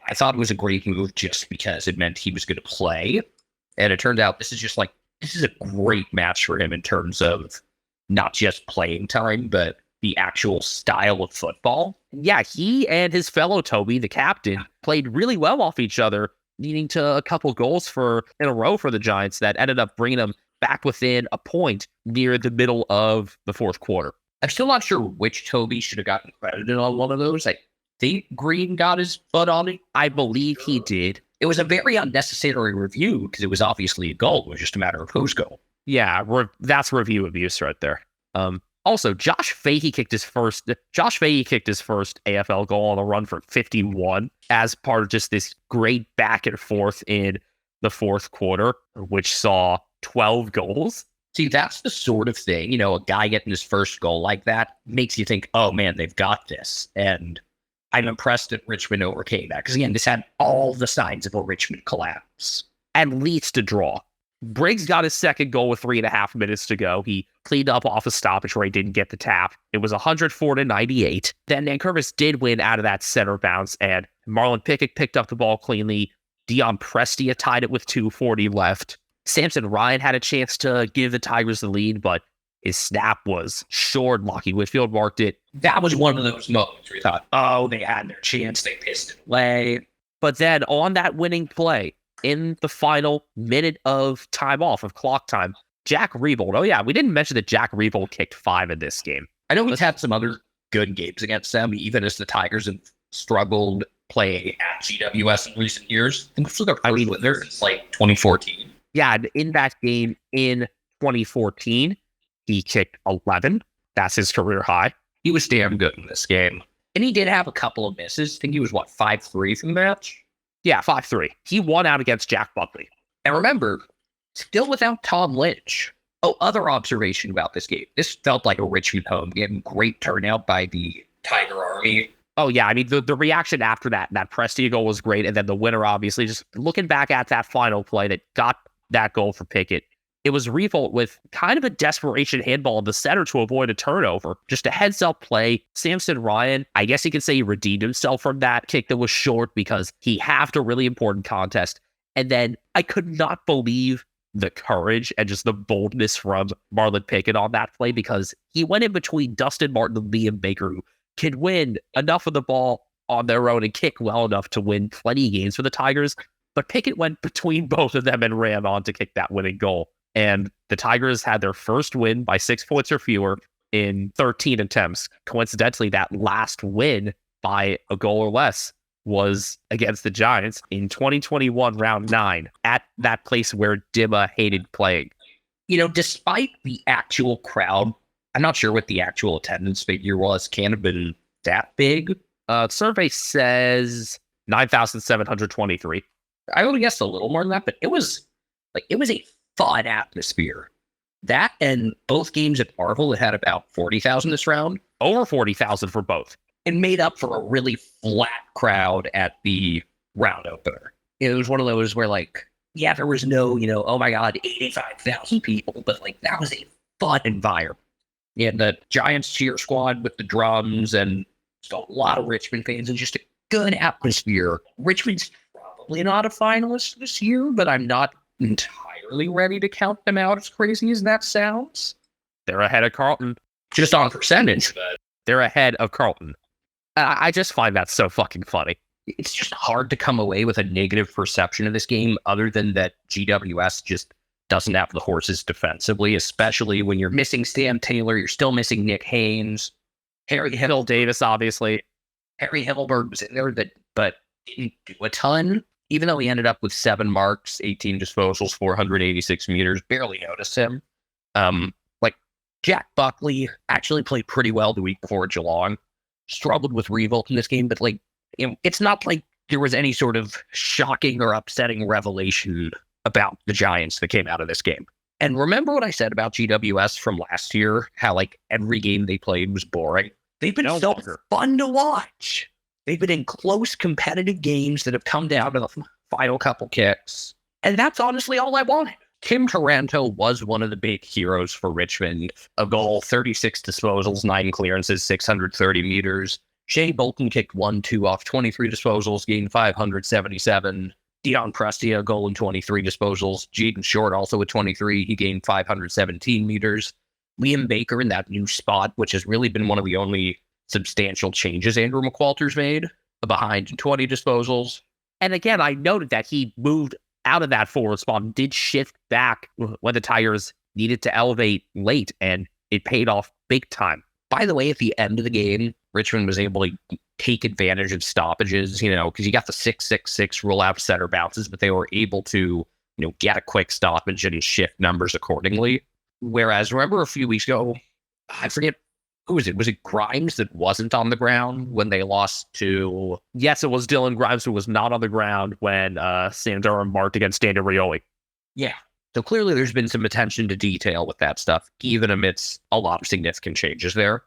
I thought it was a great move just because it meant he was going to play. And it turned out this is a great match for him in terms of not just playing time, but the actual style of football. Yeah, he and his fellow Toby, the captain, played really well off each other, leading to a couple goals in a row for the Giants that ended up bringing them back within a point near the middle of the fourth quarter. I'm still not sure which Toby should have gotten credited on one of those. I think Green got his butt on it. I believe he did. It was a very unnecessary review because it was obviously a goal. It was just a matter of whose goal. Yeah, that's review abuse right there. Also, Josh Fahey kicked his first AFL goal on the run for 51 as part of just this great back and forth in the fourth quarter, which saw 12 goals. See, that's the sort of thing, a guy getting his first goal like that makes you think, oh man, they've got this. And I'm impressed that Richmond overcame that. Because again, this had all the signs of a Richmond collapse. At least a draw. Briggs got his second goal with 3.5 minutes to go. He cleaned up off a stoppage where he didn't get the tap. It was 104-98. Then Nankervis did win out of that center bounce, and Marlon Pickett picked up the ball cleanly. Dion Prestia tied it with 2:40 left. Samson Ryan had a chance to give the Tigers the lead, but his snap was short. Lockie Whitfield marked it. That was one of those moments where you thought, oh, they had their chance. They pissed it away. But then on that winning play, in the final minute of time off, of clock time, Jack Riebold. Oh, yeah, we didn't mention that Jack Riebold kicked 5 in this game. I know he's had some other good games against them, even as the Tigers have struggled playing at GWS in recent years. I think it's their first winner since like 2014. Yeah, in that game in 2014, he kicked 11. That's his career high. He was damn good in this game. And he did have a couple of misses. I think he was, 5-3 from the match? Yeah, 5-3. He won out against Jack Buckley. And remember, still without Tom Lynch. Oh, other observation about this game. This felt like a Richmond home game. Great turnout by the Tiger Army. Oh, yeah. I mean, the reaction after that Prestia goal was great. And then the winner, obviously, just looking back at that final play that got that goal for Pickett. It was Revolt with kind of a desperation handball in the center to avoid a turnover. Just a heads-up play. Samson Ryan, I guess you could say he redeemed himself from that kick that was short because he halved a really important contest. And then I could not believe the courage and just the boldness from Marlon Pickett on that play because he went in between Dustin Martin and Liam Baker, who can win enough of the ball on their own and kick well enough to win plenty of games for the Tigers. But Pickett went between both of them and ran on to kick that winning goal. And the Tigers had their first win by 6 points or fewer in 13 attempts. Coincidentally, that last win by a goal or less was against the Giants in 2021 round 9 at that place where Dimma hated playing. You know, despite the actual crowd, I'm not sure what the actual attendance figure was. Can't have been that big. Survey says 9,723. I would have guessed a little more than that, but it was a fun atmosphere. That and both games at Marvel, it had about 40,000 this round. Over 40,000 for both. And made up for a really flat crowd at the round opener. It was one of those where, like, yeah, there was no, oh my God, 85,000 people, but, like, that was a fun environment. Yeah, the Giants cheer squad with the drums and just a lot of Richmond fans and just a good atmosphere. Richmond's probably not a finalist this year, but I'm not entirely ready to count them out, as crazy as that sounds. They're ahead of Carlton. Just on percentage, but they're ahead of Carlton. I just find that so fucking funny. It's just hard to come away with a negative perception of this game other than that GWS just doesn't have the horses defensively, especially when you're missing Sam Taylor, you're still missing Nick Haynes, Hill Davis, obviously. Harry Himmelberg was in there, but didn't do a ton, even though he ended up with 7 marks, 18 disposals, 486 meters, barely noticed him. Jack Buckley actually played pretty well the week before Geelong. Struggled with Revolt in this game, but it's not like there was any sort of shocking or upsetting revelation about the Giants that came out of this game. And remember what I said about GWS from last year, how every game they played was boring? They've been so fun to watch. They've been in close competitive games that have come down to the final couple kicks. And that's honestly all I wanted. Tim Taranto was one of the big heroes for Richmond. A goal, 36 disposals, 9 clearances, 630 meters. Shea Bolton kicked 1-2 off 23 disposals, gained 577. Dion Prestia, a goal and 23 disposals. Jaden Short also with 23. He gained 517 meters. Liam Baker in that new spot, which has really been one of the only substantial changes Andrew McWalter's made, behind 20 disposals. And again, I noted that he moved out of that forward spot and did shift back when the Tigers needed to elevate late, and it paid off big time. By the way, at the end of the game, Richmond was able to take advantage of stoppages, because you got the 6-6-6 rule out center bounces, but they were able to, get a quick stoppage and shift numbers accordingly. Whereas, remember a few weeks ago, I forget, who was it? Was it Grimes that wasn't on the ground when they lost to... Yes, it was Dylan Grimes who was not on the ground when Sam Durham marked against Daniel Rioli. Yeah. So clearly there's been some attention to detail with that stuff, even amidst a lot of significant changes there.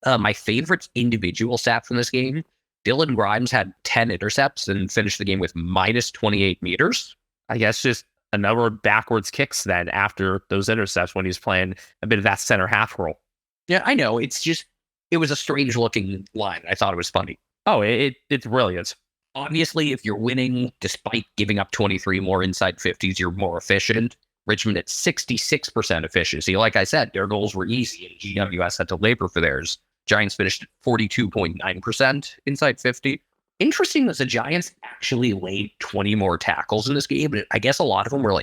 My favorite individual stat from this game, Dylan Grimes had 10 intercepts and finished the game with minus 28 meters. I guess just a number of backwards kicks then after those intercepts when he's playing a bit of that center half role. Yeah, I know. It was a strange looking line. I thought it was funny. Oh, it's brilliant. Obviously, if you're winning, despite giving up 23 more inside 50s, you're more efficient. Richmond at 66% efficiency. Like I said, their goals were easy, and GWS had to labor for theirs. Giants finished at 42.9% inside 50. Interesting that the Giants actually laid 20 more tackles in this game. I guess a lot of them were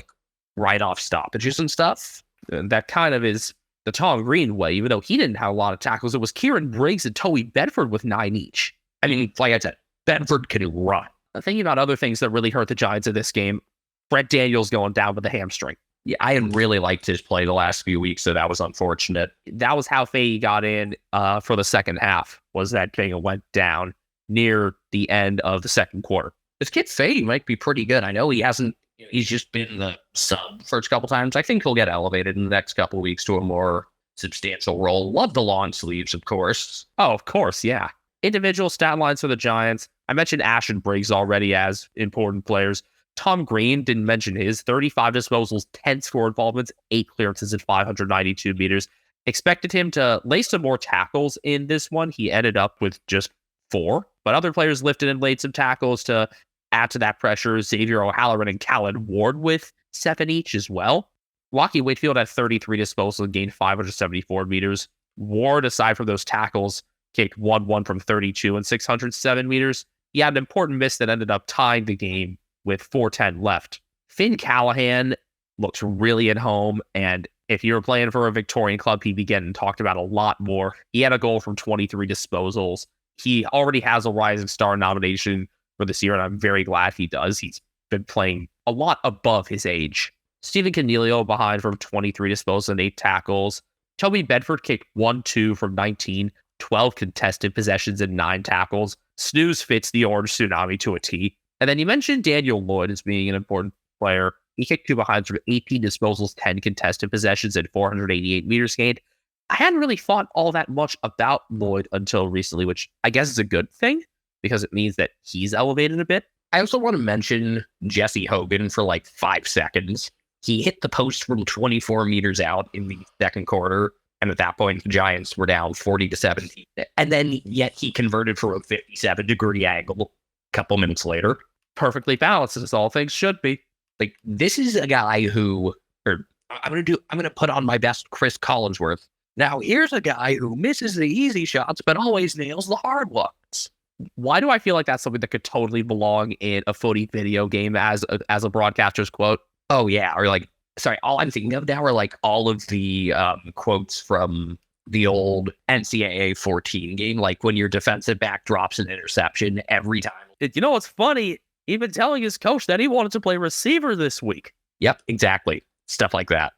right-off stoppages and stuff. And that kind of is the Tom Green way, even though he didn't have a lot of tackles. It was Kieran Briggs and Toby Bedford with 9 each. I mean, like I said, Bedford can run. Thinking about other things that really hurt the Giants in this game, Brett Daniels going down with a hamstring. Yeah, I had really liked his play the last few weeks, so that was unfortunate. That was how Fahey got in for the second half, was that thing went down near the end of the second quarter. This kid Fahey might be pretty good. I know he's just been the sub first couple times. I think he'll get elevated in the next couple of weeks to a more substantial role. Love the long sleeves, of course. Oh, of course, yeah. Individual stat lines for the Giants. I mentioned Ashton Briggs already as important players. Tom Green, didn't mention his. 35 disposals, 10 score involvements, 8 clearances at 592 meters. Expected him to lay some more tackles in this one. He ended up with just 4. But other players lifted and laid some tackles to add to that pressure. Xavier O'Halloran and Callan Ward with 7 each as well. Lockie Wakefield had 33 disposals and gained 574 meters. Ward, aside from those tackles, kicked 1-1 from 32 and 607 meters. He had an important miss that ended up tying the game with 4:10 left. Finn Callahan looks really at home, and if you were playing for a Victorian club, he'd be getting talked about a lot more. He had a goal from 23 disposals. He already has a Rising Star nomination for this year, and I'm very glad he does. He's been playing a lot above his age. Stephen Canelio behind from 23 disposals and 8 tackles. Toby Bedford kicked 1-2 from 19, 12 contested possessions and 9 tackles. Snooze fits the orange tsunami to a T. And then you mentioned Daniel Lloyd as being an important player. He kicked 2 behinds from 18 disposals, 10 contested possessions, and 488 meters gained. I hadn't really thought all that much about Lloyd until recently, which I guess is a good thing because it means that he's elevated a bit. I also want to mention Jesse Hogan for like 5 seconds. He hit the post from 24 meters out in the second quarter. And at that point, the Giants were down 40-17. And then yet he converted for a 57-degree angle a couple minutes later. Perfectly balanced, as all things should be. Like, this is a guy who, I'm gonna put on my best Chris Collinsworth. Now, here's a guy who misses the easy shots, but always nails the hard ones. Why do I feel like that's something that could totally belong in a footy video game as a broadcaster's quote? Oh, yeah. Or like, sorry, all I'm thinking of now are like all of the quotes from the old NCAA 14 game, like when your defensive back drops an interception every time. You know what's funny? Even telling his coach that he wanted to play receiver this week. Yep, exactly. Stuff like that.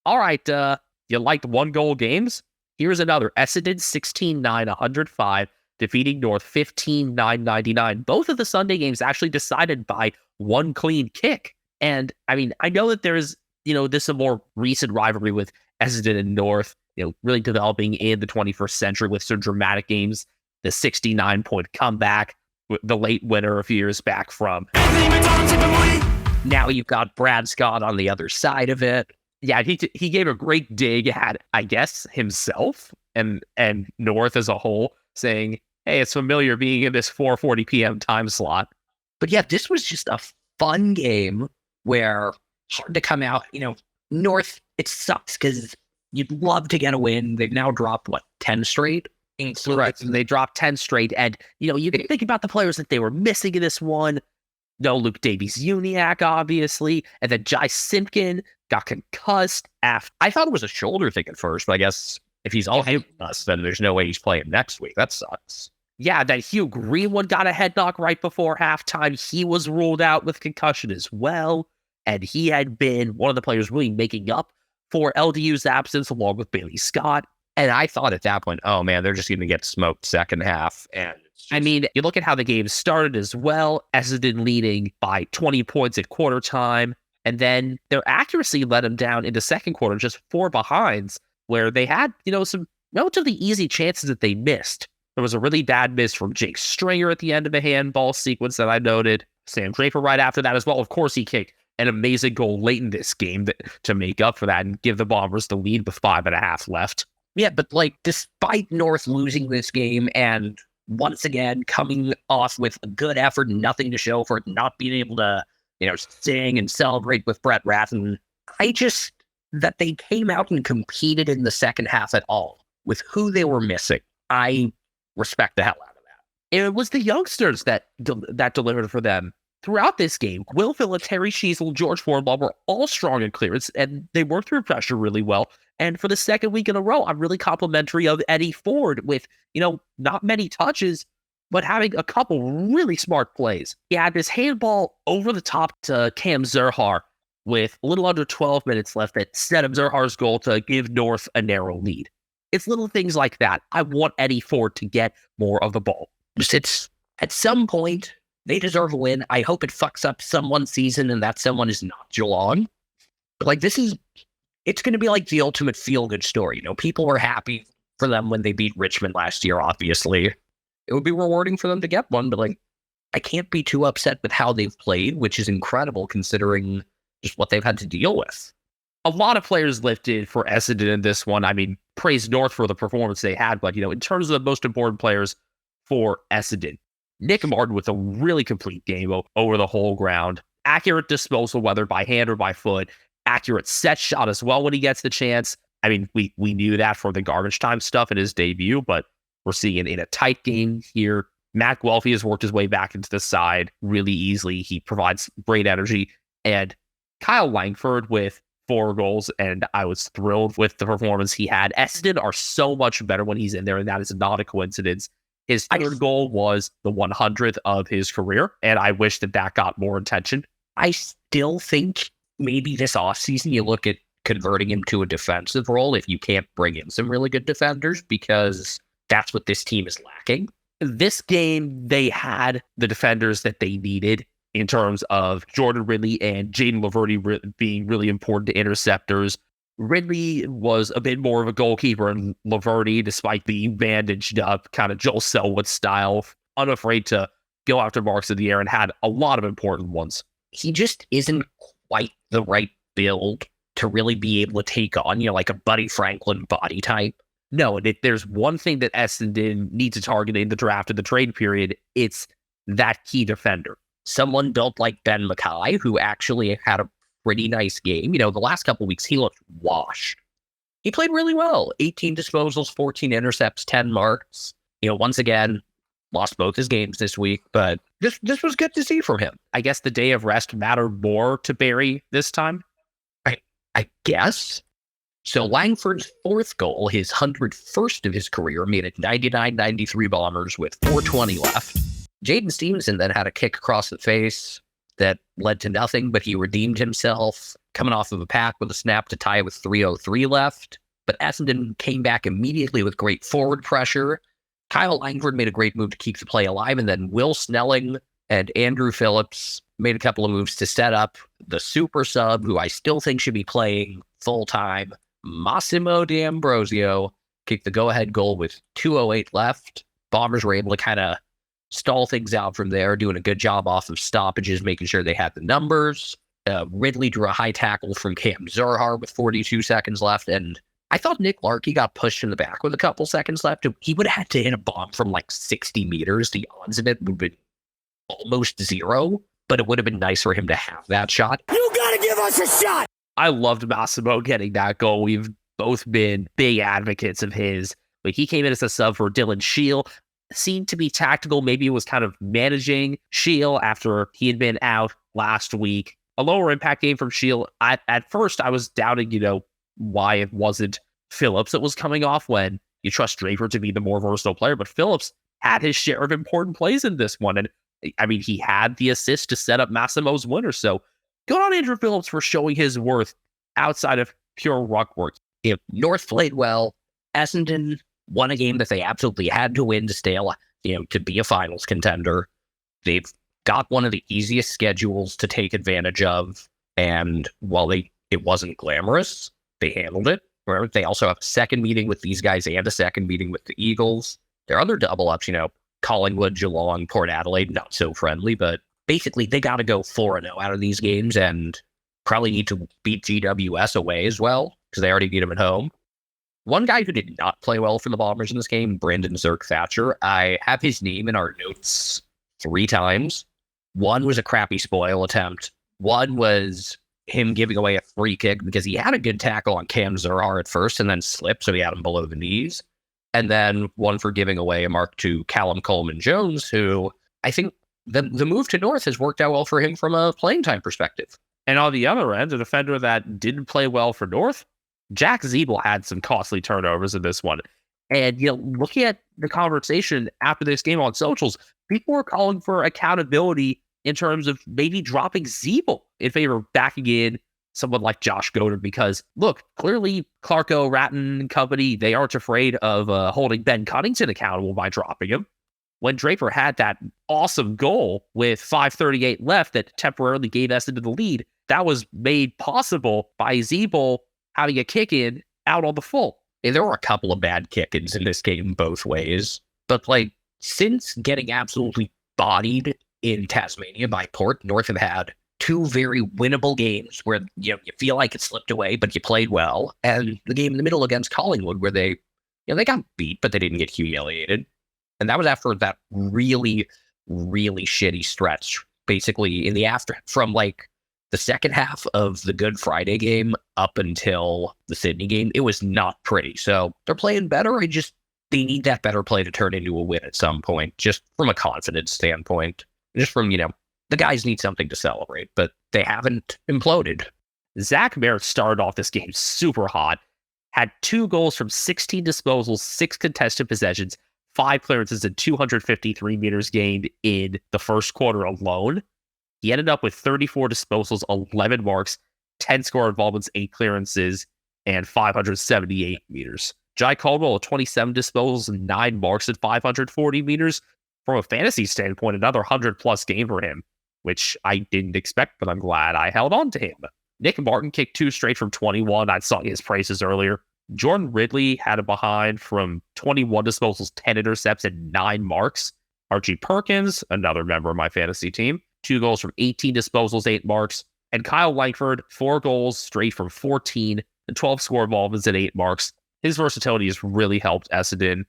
All right, you liked 1-goal games? Here's another. Essendon 16-9, 105, defeating North 15-9, 99. Both of the Sunday games actually decided by 1 clean kick. And, I mean, I know that there's, this is a more recent rivalry with Essendon and North, really developing in the 21st century with some dramatic games. The 69-point comeback, the late winner a few years back from. Now you've got Brad Scott on the other side of it. Yeah, he gave a great dig at, I guess, himself and North as a whole, saying, hey, it's familiar being in this 4:40 p.m. time slot. But yeah, this was just a fun game where hard to come out. North, it sucks because you'd love to get a win. They've now dropped, 10 straight? Right. They dropped 10 straight. And, you can think about the players that they were missing in this one. No Luke Davies-Uniacke, obviously. And then Jai Simpkin got concussed after. I thought it was a shoulder thing at first, but I guess if he's all with us, then there's no way he's playing next week. That sucks. Yeah, then Hugh Greenwood got a head knock right before halftime. He was ruled out with concussion as well. And he had been one of the players really making up for LDU's absence along with Bailey Scott. And I thought at that point, oh man, they're just going to get smoked second half. And I mean, you look at how the game started as well. Essendon leading by 20 points at quarter time. And then their accuracy let them down in the second quarter, just 4 behinds, where they had, some relatively easy chances that they missed. There was a really bad miss from Jake Stringer at the end of a handball sequence that I noted. Sam Draper right after that as well. Of course, he kicked an amazing goal late in this game to make up for that and give the Bombers the lead with 5.5 left. Yeah, but despite North losing this game and once again coming off with a good effort and nothing to show for it, not being able to, sing and celebrate with Brett Rathen, that they came out and competed in the second half at all with who they were missing. I respect the hell out of that. It was the youngsters that delivered for them. Throughout this game, Will Phil, Terry Sheasel, George Fornbaugh were all strong in clearance, and they worked through pressure really well. And for the second week in a row, I'm really complimentary of Eddie Ford with, not many touches, but having a couple really smart plays. He had this handball over the top to Cam Zerhar with a little under 12 minutes left that set up Zerhar's goal to give North a narrow lead. It's little things like that. I want Eddie Ford to get more of the ball. It's at some point, they deserve a win. I hope it fucks up someone's season and that someone is not Geelong. But it's going to be like the ultimate feel-good story. People were happy for them when they beat Richmond last year, obviously. it would be rewarding for them to get one, but like, I can't be too upset with how they've played, which is incredible considering just what they've had to deal with. A lot of players lifted for Essendon in this one. I mean, praise North for the performance they had, but, in terms of the most important players for Essendon, Nick Martin with a really complete game over the whole ground. Accurate disposal, whether by hand or by foot. Accurate set shot as well when he gets the chance. I mean, we knew that from the garbage time stuff in his debut, but we're seeing it in a tight game here. Matt Guelphy has worked his way back into the side really easily. He provides great energy. And Kyle Langford with 4 goals, and I was thrilled with the performance he had. Essendon are so much better when he's in there, and that is not a coincidence. His third goal was the 100th of his career, and I wish that got more attention. I still think maybe this offseason you look at converting him to a defensive role if you can't bring in some really good defenders, because that's what this team is lacking. This game, they had the defenders that they needed in terms of Jordan Ridley and Jaden Laverty being really important interceptors. Ridley was a bit more of a goalkeeper, and Laverty, despite being bandaged up, kind of Joel Selwood style, unafraid to go after marks in the air, and had a lot of important ones. He just isn't quite the right build to really be able to take on, like a Buddy Franklin body type. No, and if there's one thing that Essendon needs to target in the draft of the trade period, it's that key defender. Someone built like Ben Mackay, who actually had a pretty nice game. The last couple of weeks, he looked washed. He played really well. 18 disposals, 14 intercepts, 10 marks. Once again, lost both his games this week, but this was good to see from him. I guess the day of rest mattered more to Barry this time. I guess. So Langford's 4th goal, his 101st of his career, made it 99-93 Bombers with 4:20 left. Jaden Stevenson then had a kick across the face that led to nothing, but he redeemed himself, coming off of a pack with a snap to tie it with 3:03 left. But Essendon came back immediately with great forward pressure. Kyle Langford made a great move to keep the play alive, and then Will Snelling and Andrew Phillips made a couple of moves to set up the super sub, who I still think should be playing full-time. Massimo D'Ambrosio kicked the go-ahead goal with 2:08 left. Bombers were able to kind of stall things out from there, doing a good job off of stoppages, making sure they had the numbers. Ridley drew a high tackle from Cam Zurhar with 42 seconds left, and I thought Nick Larkey got pushed in the back with a couple seconds left. He would have had to hit a bomb from like 60 meters. The odds of it would have been almost zero, but it would have been nice for him to have that shot. You gotta give us a shot! I loved Massimo getting that goal. We've both been big advocates of his. But he came in as a sub for Dylan Shield. Seemed to be tactical. Maybe it was kind of managing Shield after he had been out last week. A lower impact game from Shield. At first, I was doubting, why it wasn't Phillips that was coming off when you trust Draper to be the more versatile player. But Phillips had his share of important plays in this one. And I mean, he had the assist to set up Massimo's winner. So good on Andrew Phillips for showing his worth outside of pure ruck work. North played well. Essendon won a game that they absolutely had to win to stay alive, to be a finals contender. They've got one of the easiest schedules to take advantage of. And while it wasn't glamorous, they handled it. Right? They also have a second meeting with these guys and a second meeting with the Eagles. Their other double-ups, Collingwood, Geelong, Port Adelaide, not so friendly, but basically they got to go 4-0 out of these games and probably need to beat GWS away as well, because they already beat them at home. One guy who did not play well for the Bombers in this game, Brandon Zerk-Thatcher, I have his name in our notes 3 times. One was a crappy spoil attempt. One was him giving away a free kick because he had a good tackle on Cam Zurhar at first and then slipped, so he had him below the knees. And then one for giving away a mark to Callum Coleman-Jones, who I think the move to North has worked out well for him from a playing time perspective. And on the other end, a defender that didn't play well for North, Jack Zeeble had some costly turnovers in this one. And, looking at the conversation after this game on socials, people were calling for accountability in terms of maybe dropping Zeeble in favor of backing in someone like Josh Goddard, because look, clearly Clarko, Ratton and company, they aren't afraid of holding Ben Cunnington accountable by dropping him. When Draper had that awesome goal with 5:38 left that temporarily gave Essendon the lead, that was made possible by Zeeble having a kick in out on the full. There were a couple of bad kick-ins in this game both ways, but since getting absolutely bodied in Tasmania by Port, North have had 2 very winnable games where you feel like it slipped away, but you played well, and the game in the middle against Collingwood where they got beat, but they didn't get humiliated, and that was after that really, really shitty stretch. Basically, in the from like the second half of the Good Friday game up until the Sydney game, it was not pretty. So they're playing better. They need that better play to turn into a win at some point, just from a confidence standpoint. Just from, the guys need something to celebrate, but they haven't imploded. Zach Merritt started off this game super hot, had 2 goals from 16 disposals, 6 contested possessions, 5 clearances, and 253 meters gained in the first quarter alone. He ended up with 34 disposals, 11 marks, 10 score involvements, 8 clearances, and 578 meters. Jai Caldwell, 27 disposals and 9 marks at 540 meters. From a fantasy standpoint, another 100-plus game for him, which I didn't expect, but I'm glad I held on to him. Nick Martin kicked 2 straight from 21. I saw his praises earlier. Jordan Ridley had a behind from 21 disposals, 10 intercepts, and 9 marks. Archie Perkins, another member of my fantasy team, 2 goals from 18 disposals, 8 marks. And Kyle Langford, 4 goals straight from 14 and 12 score involvements and 8 marks. His versatility has really helped Essendon.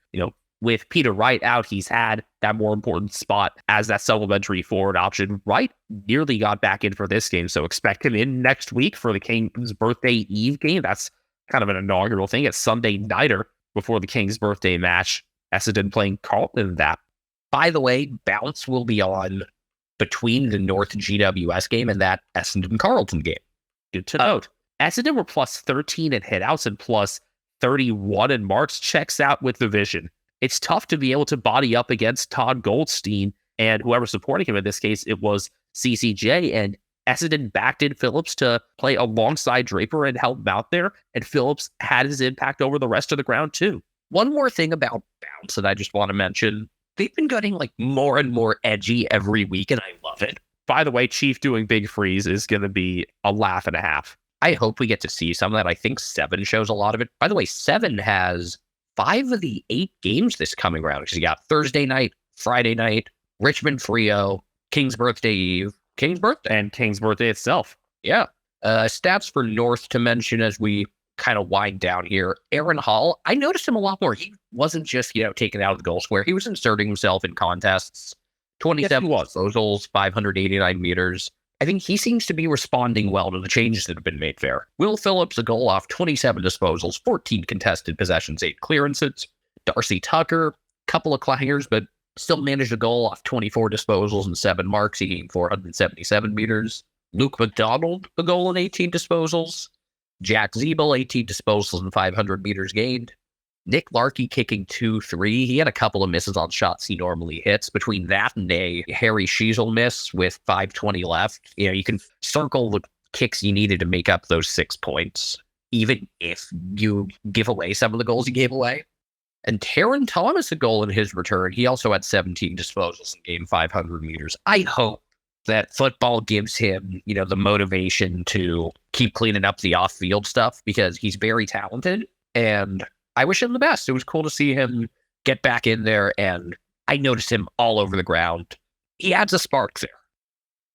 With Peter Wright out, he's had that more important spot as that supplementary forward option. Wright nearly got back in for this game, so expect him in next week for the Kings' birthday eve game. That's kind of an inaugural thing. It's Sunday nighter before the Kings' birthday match. Essendon playing Carlton in that. By the way, Bounce will be on between the North GWS game and that Essendon-Carlton game. Good to note. Essendon were plus 13 in hitouts and plus 31 in marks. Checks out with the vision. It's tough to be able to body up against Todd Goldstein and whoever supporting him. In this case, it was CCJ, and Essendon backed in Phillips to play alongside Draper and help him out there, and Phillips had his impact over the rest of the ground too. One more thing about Bounce that I just want to mention. They've been getting more and more edgy every week, and I love it. By the way, Chief doing Big Freeze is going to be a laugh and a half. I hope we get to see some of that. I think 7 shows a lot of it. By the way, 7 has 5 of the 8 games this coming round, because you got Thursday night, Friday night, Richmond Frio, King's Birthday Eve, King's Birthday. And King's Birthday itself. Yeah. Stats for North to mention as we kind of wind down here. Aaron Hall, I noticed him a lot more. He wasn't just, taken out of the goal square. He was inserting himself in contests. 27 disposals, 589 meters. I think he seems to be responding well to the changes that have been made there. Will Phillips, a goal off 27 disposals, 14 contested possessions, 8 clearances. Darcy Tucker, couple of clangers, but still managed a goal off 24 disposals and 7 marks. He gained 477 meters. Luke McDonald, a goal and 18 disposals. Jack Zeeble, 18 disposals and 500 meters gained. Nick Larkey kicking 2-3. He had a couple of misses on shots he normally hits. Between that and a Harry Sheasel miss with 5:20 left, you can circle the kicks you needed to make up those 6 points, even if you give away some of the goals you gave away. And Taron Thomas, a goal in his return. He also had 17 disposals and gained 500 meters. I hope that football gives him, the motivation to keep cleaning up the off-field stuff, because he's very talented, and I wish him the best. It was cool to see him get back in there, and I noticed him all over the ground. He adds a spark there.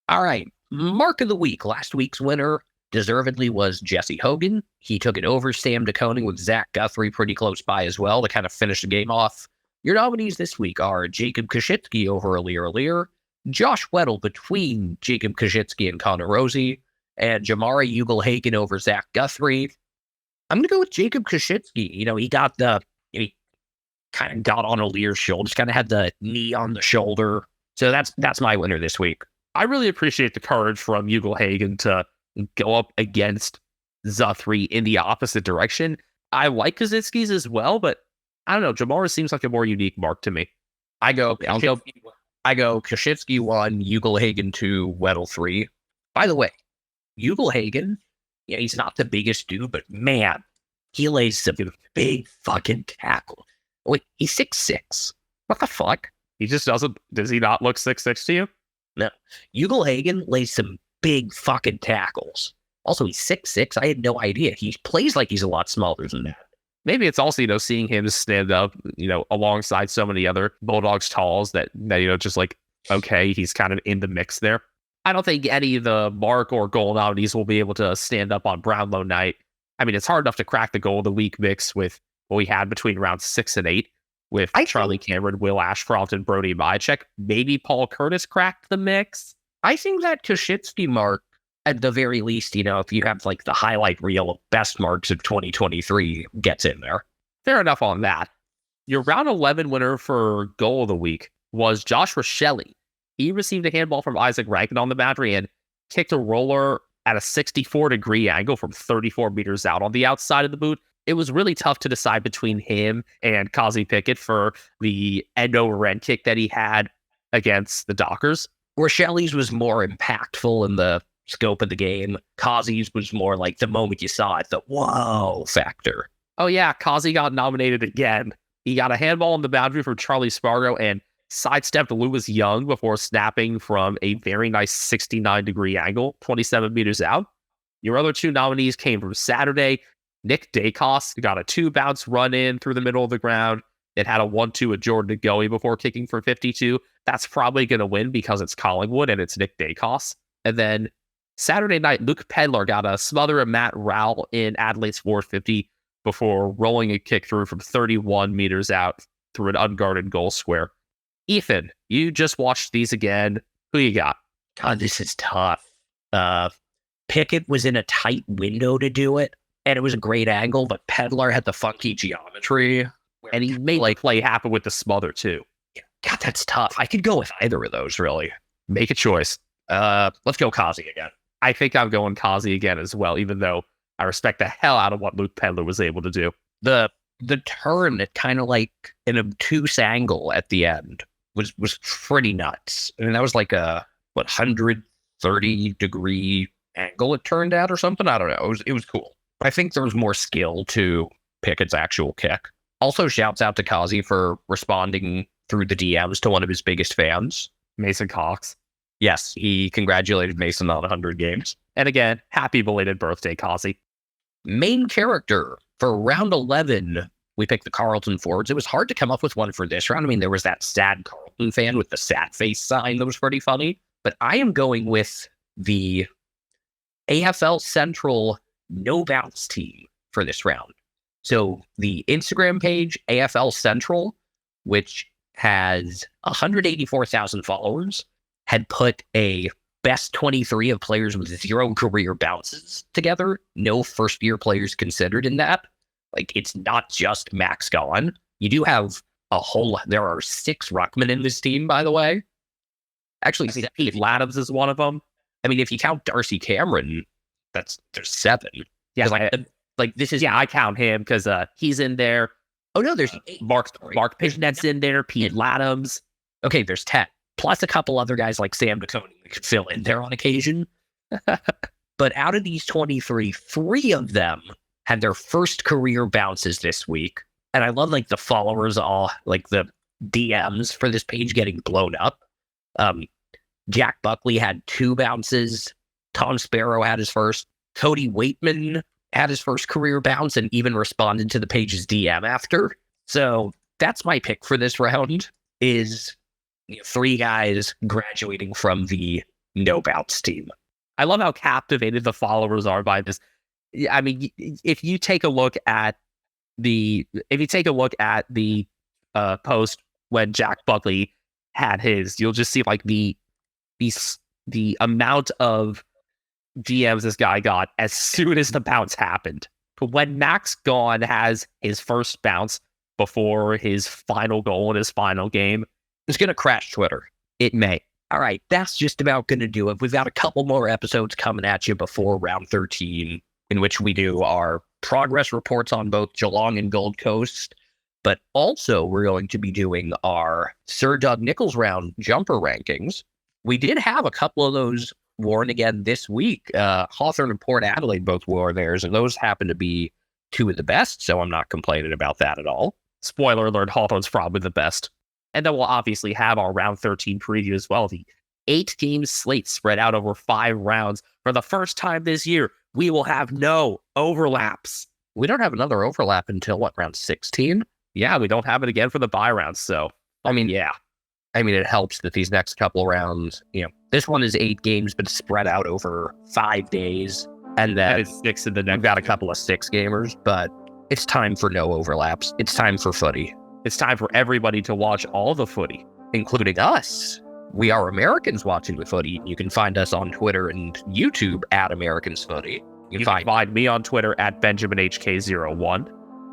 All right, Mark of the Week. Last week's winner deservedly was Jesse Hogan. He took it over Sam DeConing with Zach Guthrie pretty close by as well to kind of finish the game off. Your nominees this week are Jacob Koshitsky over Aliir, Josh Weddle between Jacob Koshitsky and Connor Rosie, and Jamari Ugle-Hagan over Zach Guthrie. I'm going to go with Jacob Koshitsky. He got he kind of got on Aliir's shoulder, just kind of had the knee on the shoulder. So that's my winner this week. I really appreciate the courage from Ugle-Hagan to go up against Guthrie in the opposite direction. I like Koshitsky's as well, but I don't know. Jamara seems like a more unique mark to me. I go Koshitsky 1, Ugle-Hagan 2, Weddle 3. By the way, Ugle-Hagan, he's not the biggest dude, but man, he lays some big fucking tackle. Wait, he's 6'6". What the fuck? He just doesn't. Does he not look 6'6" to you? No. Ugle-Hagan lays some big fucking tackles. Also, he's 6'6". I had no idea. He plays like he's a lot smaller than that. maybe it's also, seeing him stand up, alongside so many other Bulldogs talls that just like, okay, he's kind of in the mix there. I don't think any of the mark or goal nominees will be able to stand up on Brownlow night. I mean, it's hard enough to crack the goal of the week mix with what we had between rounds 6 and 8 with Charlie Cameron, Will Ashcroft, and Brody Mychek. Maybe Paul Curtis cracked the mix. I think that Koshitsky mark, at the very least, if you have like the highlight reel of best marks of 2023, gets in there. Fair enough on that. Your round 11 winner for goal of the week was Josh Rochelle. He received a handball from Isaac Rankin on the boundary and kicked a roller at a 64-degree angle from 34 meters out on the outside of the boot. It was really tough to decide between him and Kazi Pickett for the end-over-end kick that he had against the Dockers. Rochelle's was more impactful in the scope of the game. Kazi's was more like the moment you saw it, the whoa factor. Oh yeah, Kazi got nominated again. He got a handball on the boundary for Charlie Spargo and sidestepped Lewis Young before snapping from a very nice 69-degree angle, 27 meters out. Your other two nominees came from Saturday. Nick Dacos got a 2-bounce run in through the middle of the ground. It had a 1-2 with Jordan Ngoe before kicking for 52. That's probably going to win because it's Collingwood and it's Nick Dacos. And then Saturday night, Luke Pedlar got a smother of Matt Rowell in Adelaide's 450 before rolling a kick through from 31 meters out through an unguarded goal square. Ethan, you just watched these again. Who you got? God, this is tough. Pickett was in a tight window to do it, and it was a great angle, but Pedlar had the funky geometry. And he made play happen with the smother, too. Yeah, God, that's tough. I could go with either of those, really. Make a choice. Let's go Kazi again. I think I'm going Kazi again as well, even though I respect the hell out of what Luke Pedlar was able to do. The turn at kind of like an obtuse angle at the end was pretty nuts. I mean, that was like a 130-degree angle it turned out or something. I don't know. It was cool. I think there was more skill to Pickett's actual kick. Also, shouts out to Kazi for responding through the DMs to one of his biggest fans, Mason Cox. Yes, he congratulated Mason on 100 games. And again, happy belated birthday, Kazi. Main character for round 11, we picked the Carlton forwards. It was hard to come up with one for this round. I mean, there was that sad Carlton fan with the sad face sign that was pretty funny. But I am going with the AFL Central no bounce team for this round. So the Instagram page, AFL Central, which has 184,000 followers, had put a best 23 of players with 0 career bounces together. No first-year players considered in that. Like, it's not just Max Gawn. You do have there are 6 ruckmen in this team, by the way. Actually, Pete Ladhams is one of them. I mean, if you count Darcy Cameron, there's 7. Yeah, this is... Yeah, I count him because he's in there. Oh, no, there's 8. Mark Pishnet's in there, Pete Ladhams. Okay, there's 10. Plus a couple other guys like Sam DeConey that could fill in there on occasion. But out of these 23, 3 of them had their first career bounces this week. And I love the followers, all the DMs for this page getting blown up. Jack Buckley had 2 bounces. Tom Sparrow had his first. Cody Waitman had his first career bounce and even responded to the page's DM after. So that's my pick for this round is 3 guys graduating from the no bounce team. I love how captivated the followers are by this. I mean, if you take a look at the post when Jack Buckley had his, you'll just see the amount of DMs this guy got as soon as the bounce happened. But when Max Gawn has his first bounce before his final goal in his final game, it's going to crash Twitter. It may. All right, that's just about going to do it. We've got a couple more episodes coming at you before round 13, in which we do our progress reports on both Geelong and Gold Coast. But also, we're going to be doing our Sir Doug Nicholls round jumper rankings. We did have a couple of those worn again this week. Hawthorn and Port Adelaide both wore theirs, and those happen to be 2 of the best, so I'm not complaining about that at all. Spoiler alert, Hawthorn's probably the best. And then we'll obviously have our round 13 preview as well. The 8-game slate spread out over 5 rounds. For the first time this year, we will have no overlaps. we don't have another overlap until what, round 16? Yeah, we don't have it again for the bye rounds. So, I mean, yeah. I mean, it helps that these next couple rounds, this one is 8 games, but spread out over 5 days. And then it's 6 in the we've next. got a couple of 6 gamers, but it's time for no overlaps. It's time for footy, It's time for everybody to watch all the footy. including us. We are Americans watching the footy. You can find us on Twitter and YouTube at Americans Footy. You can find me on Twitter at BenjaminHK01.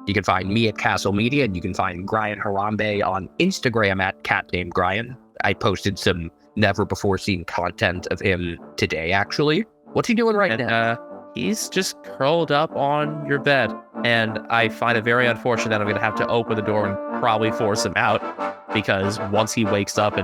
You can find me at Castle Media, and you can find Brian Harambe on Instagram at CatNameDrian. I posted some never-before-seen content of him today, actually. What's he doing right now? He's just curled up on your bed. And I find it very unfortunate that I'm going to have to open the door and probably force him out. Because once he wakes up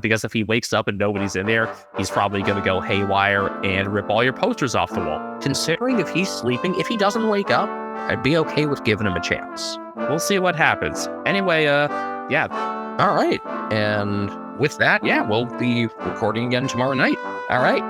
because if he wakes up and nobody's in there, he's probably going to go haywire and rip all your posters off the wall. Considering if he's sleeping, if he doesn't wake up, I'd be okay with giving him a chance. We'll see what happens. Anyway, yeah. All right. And with that, we'll be recording again tomorrow night. All right.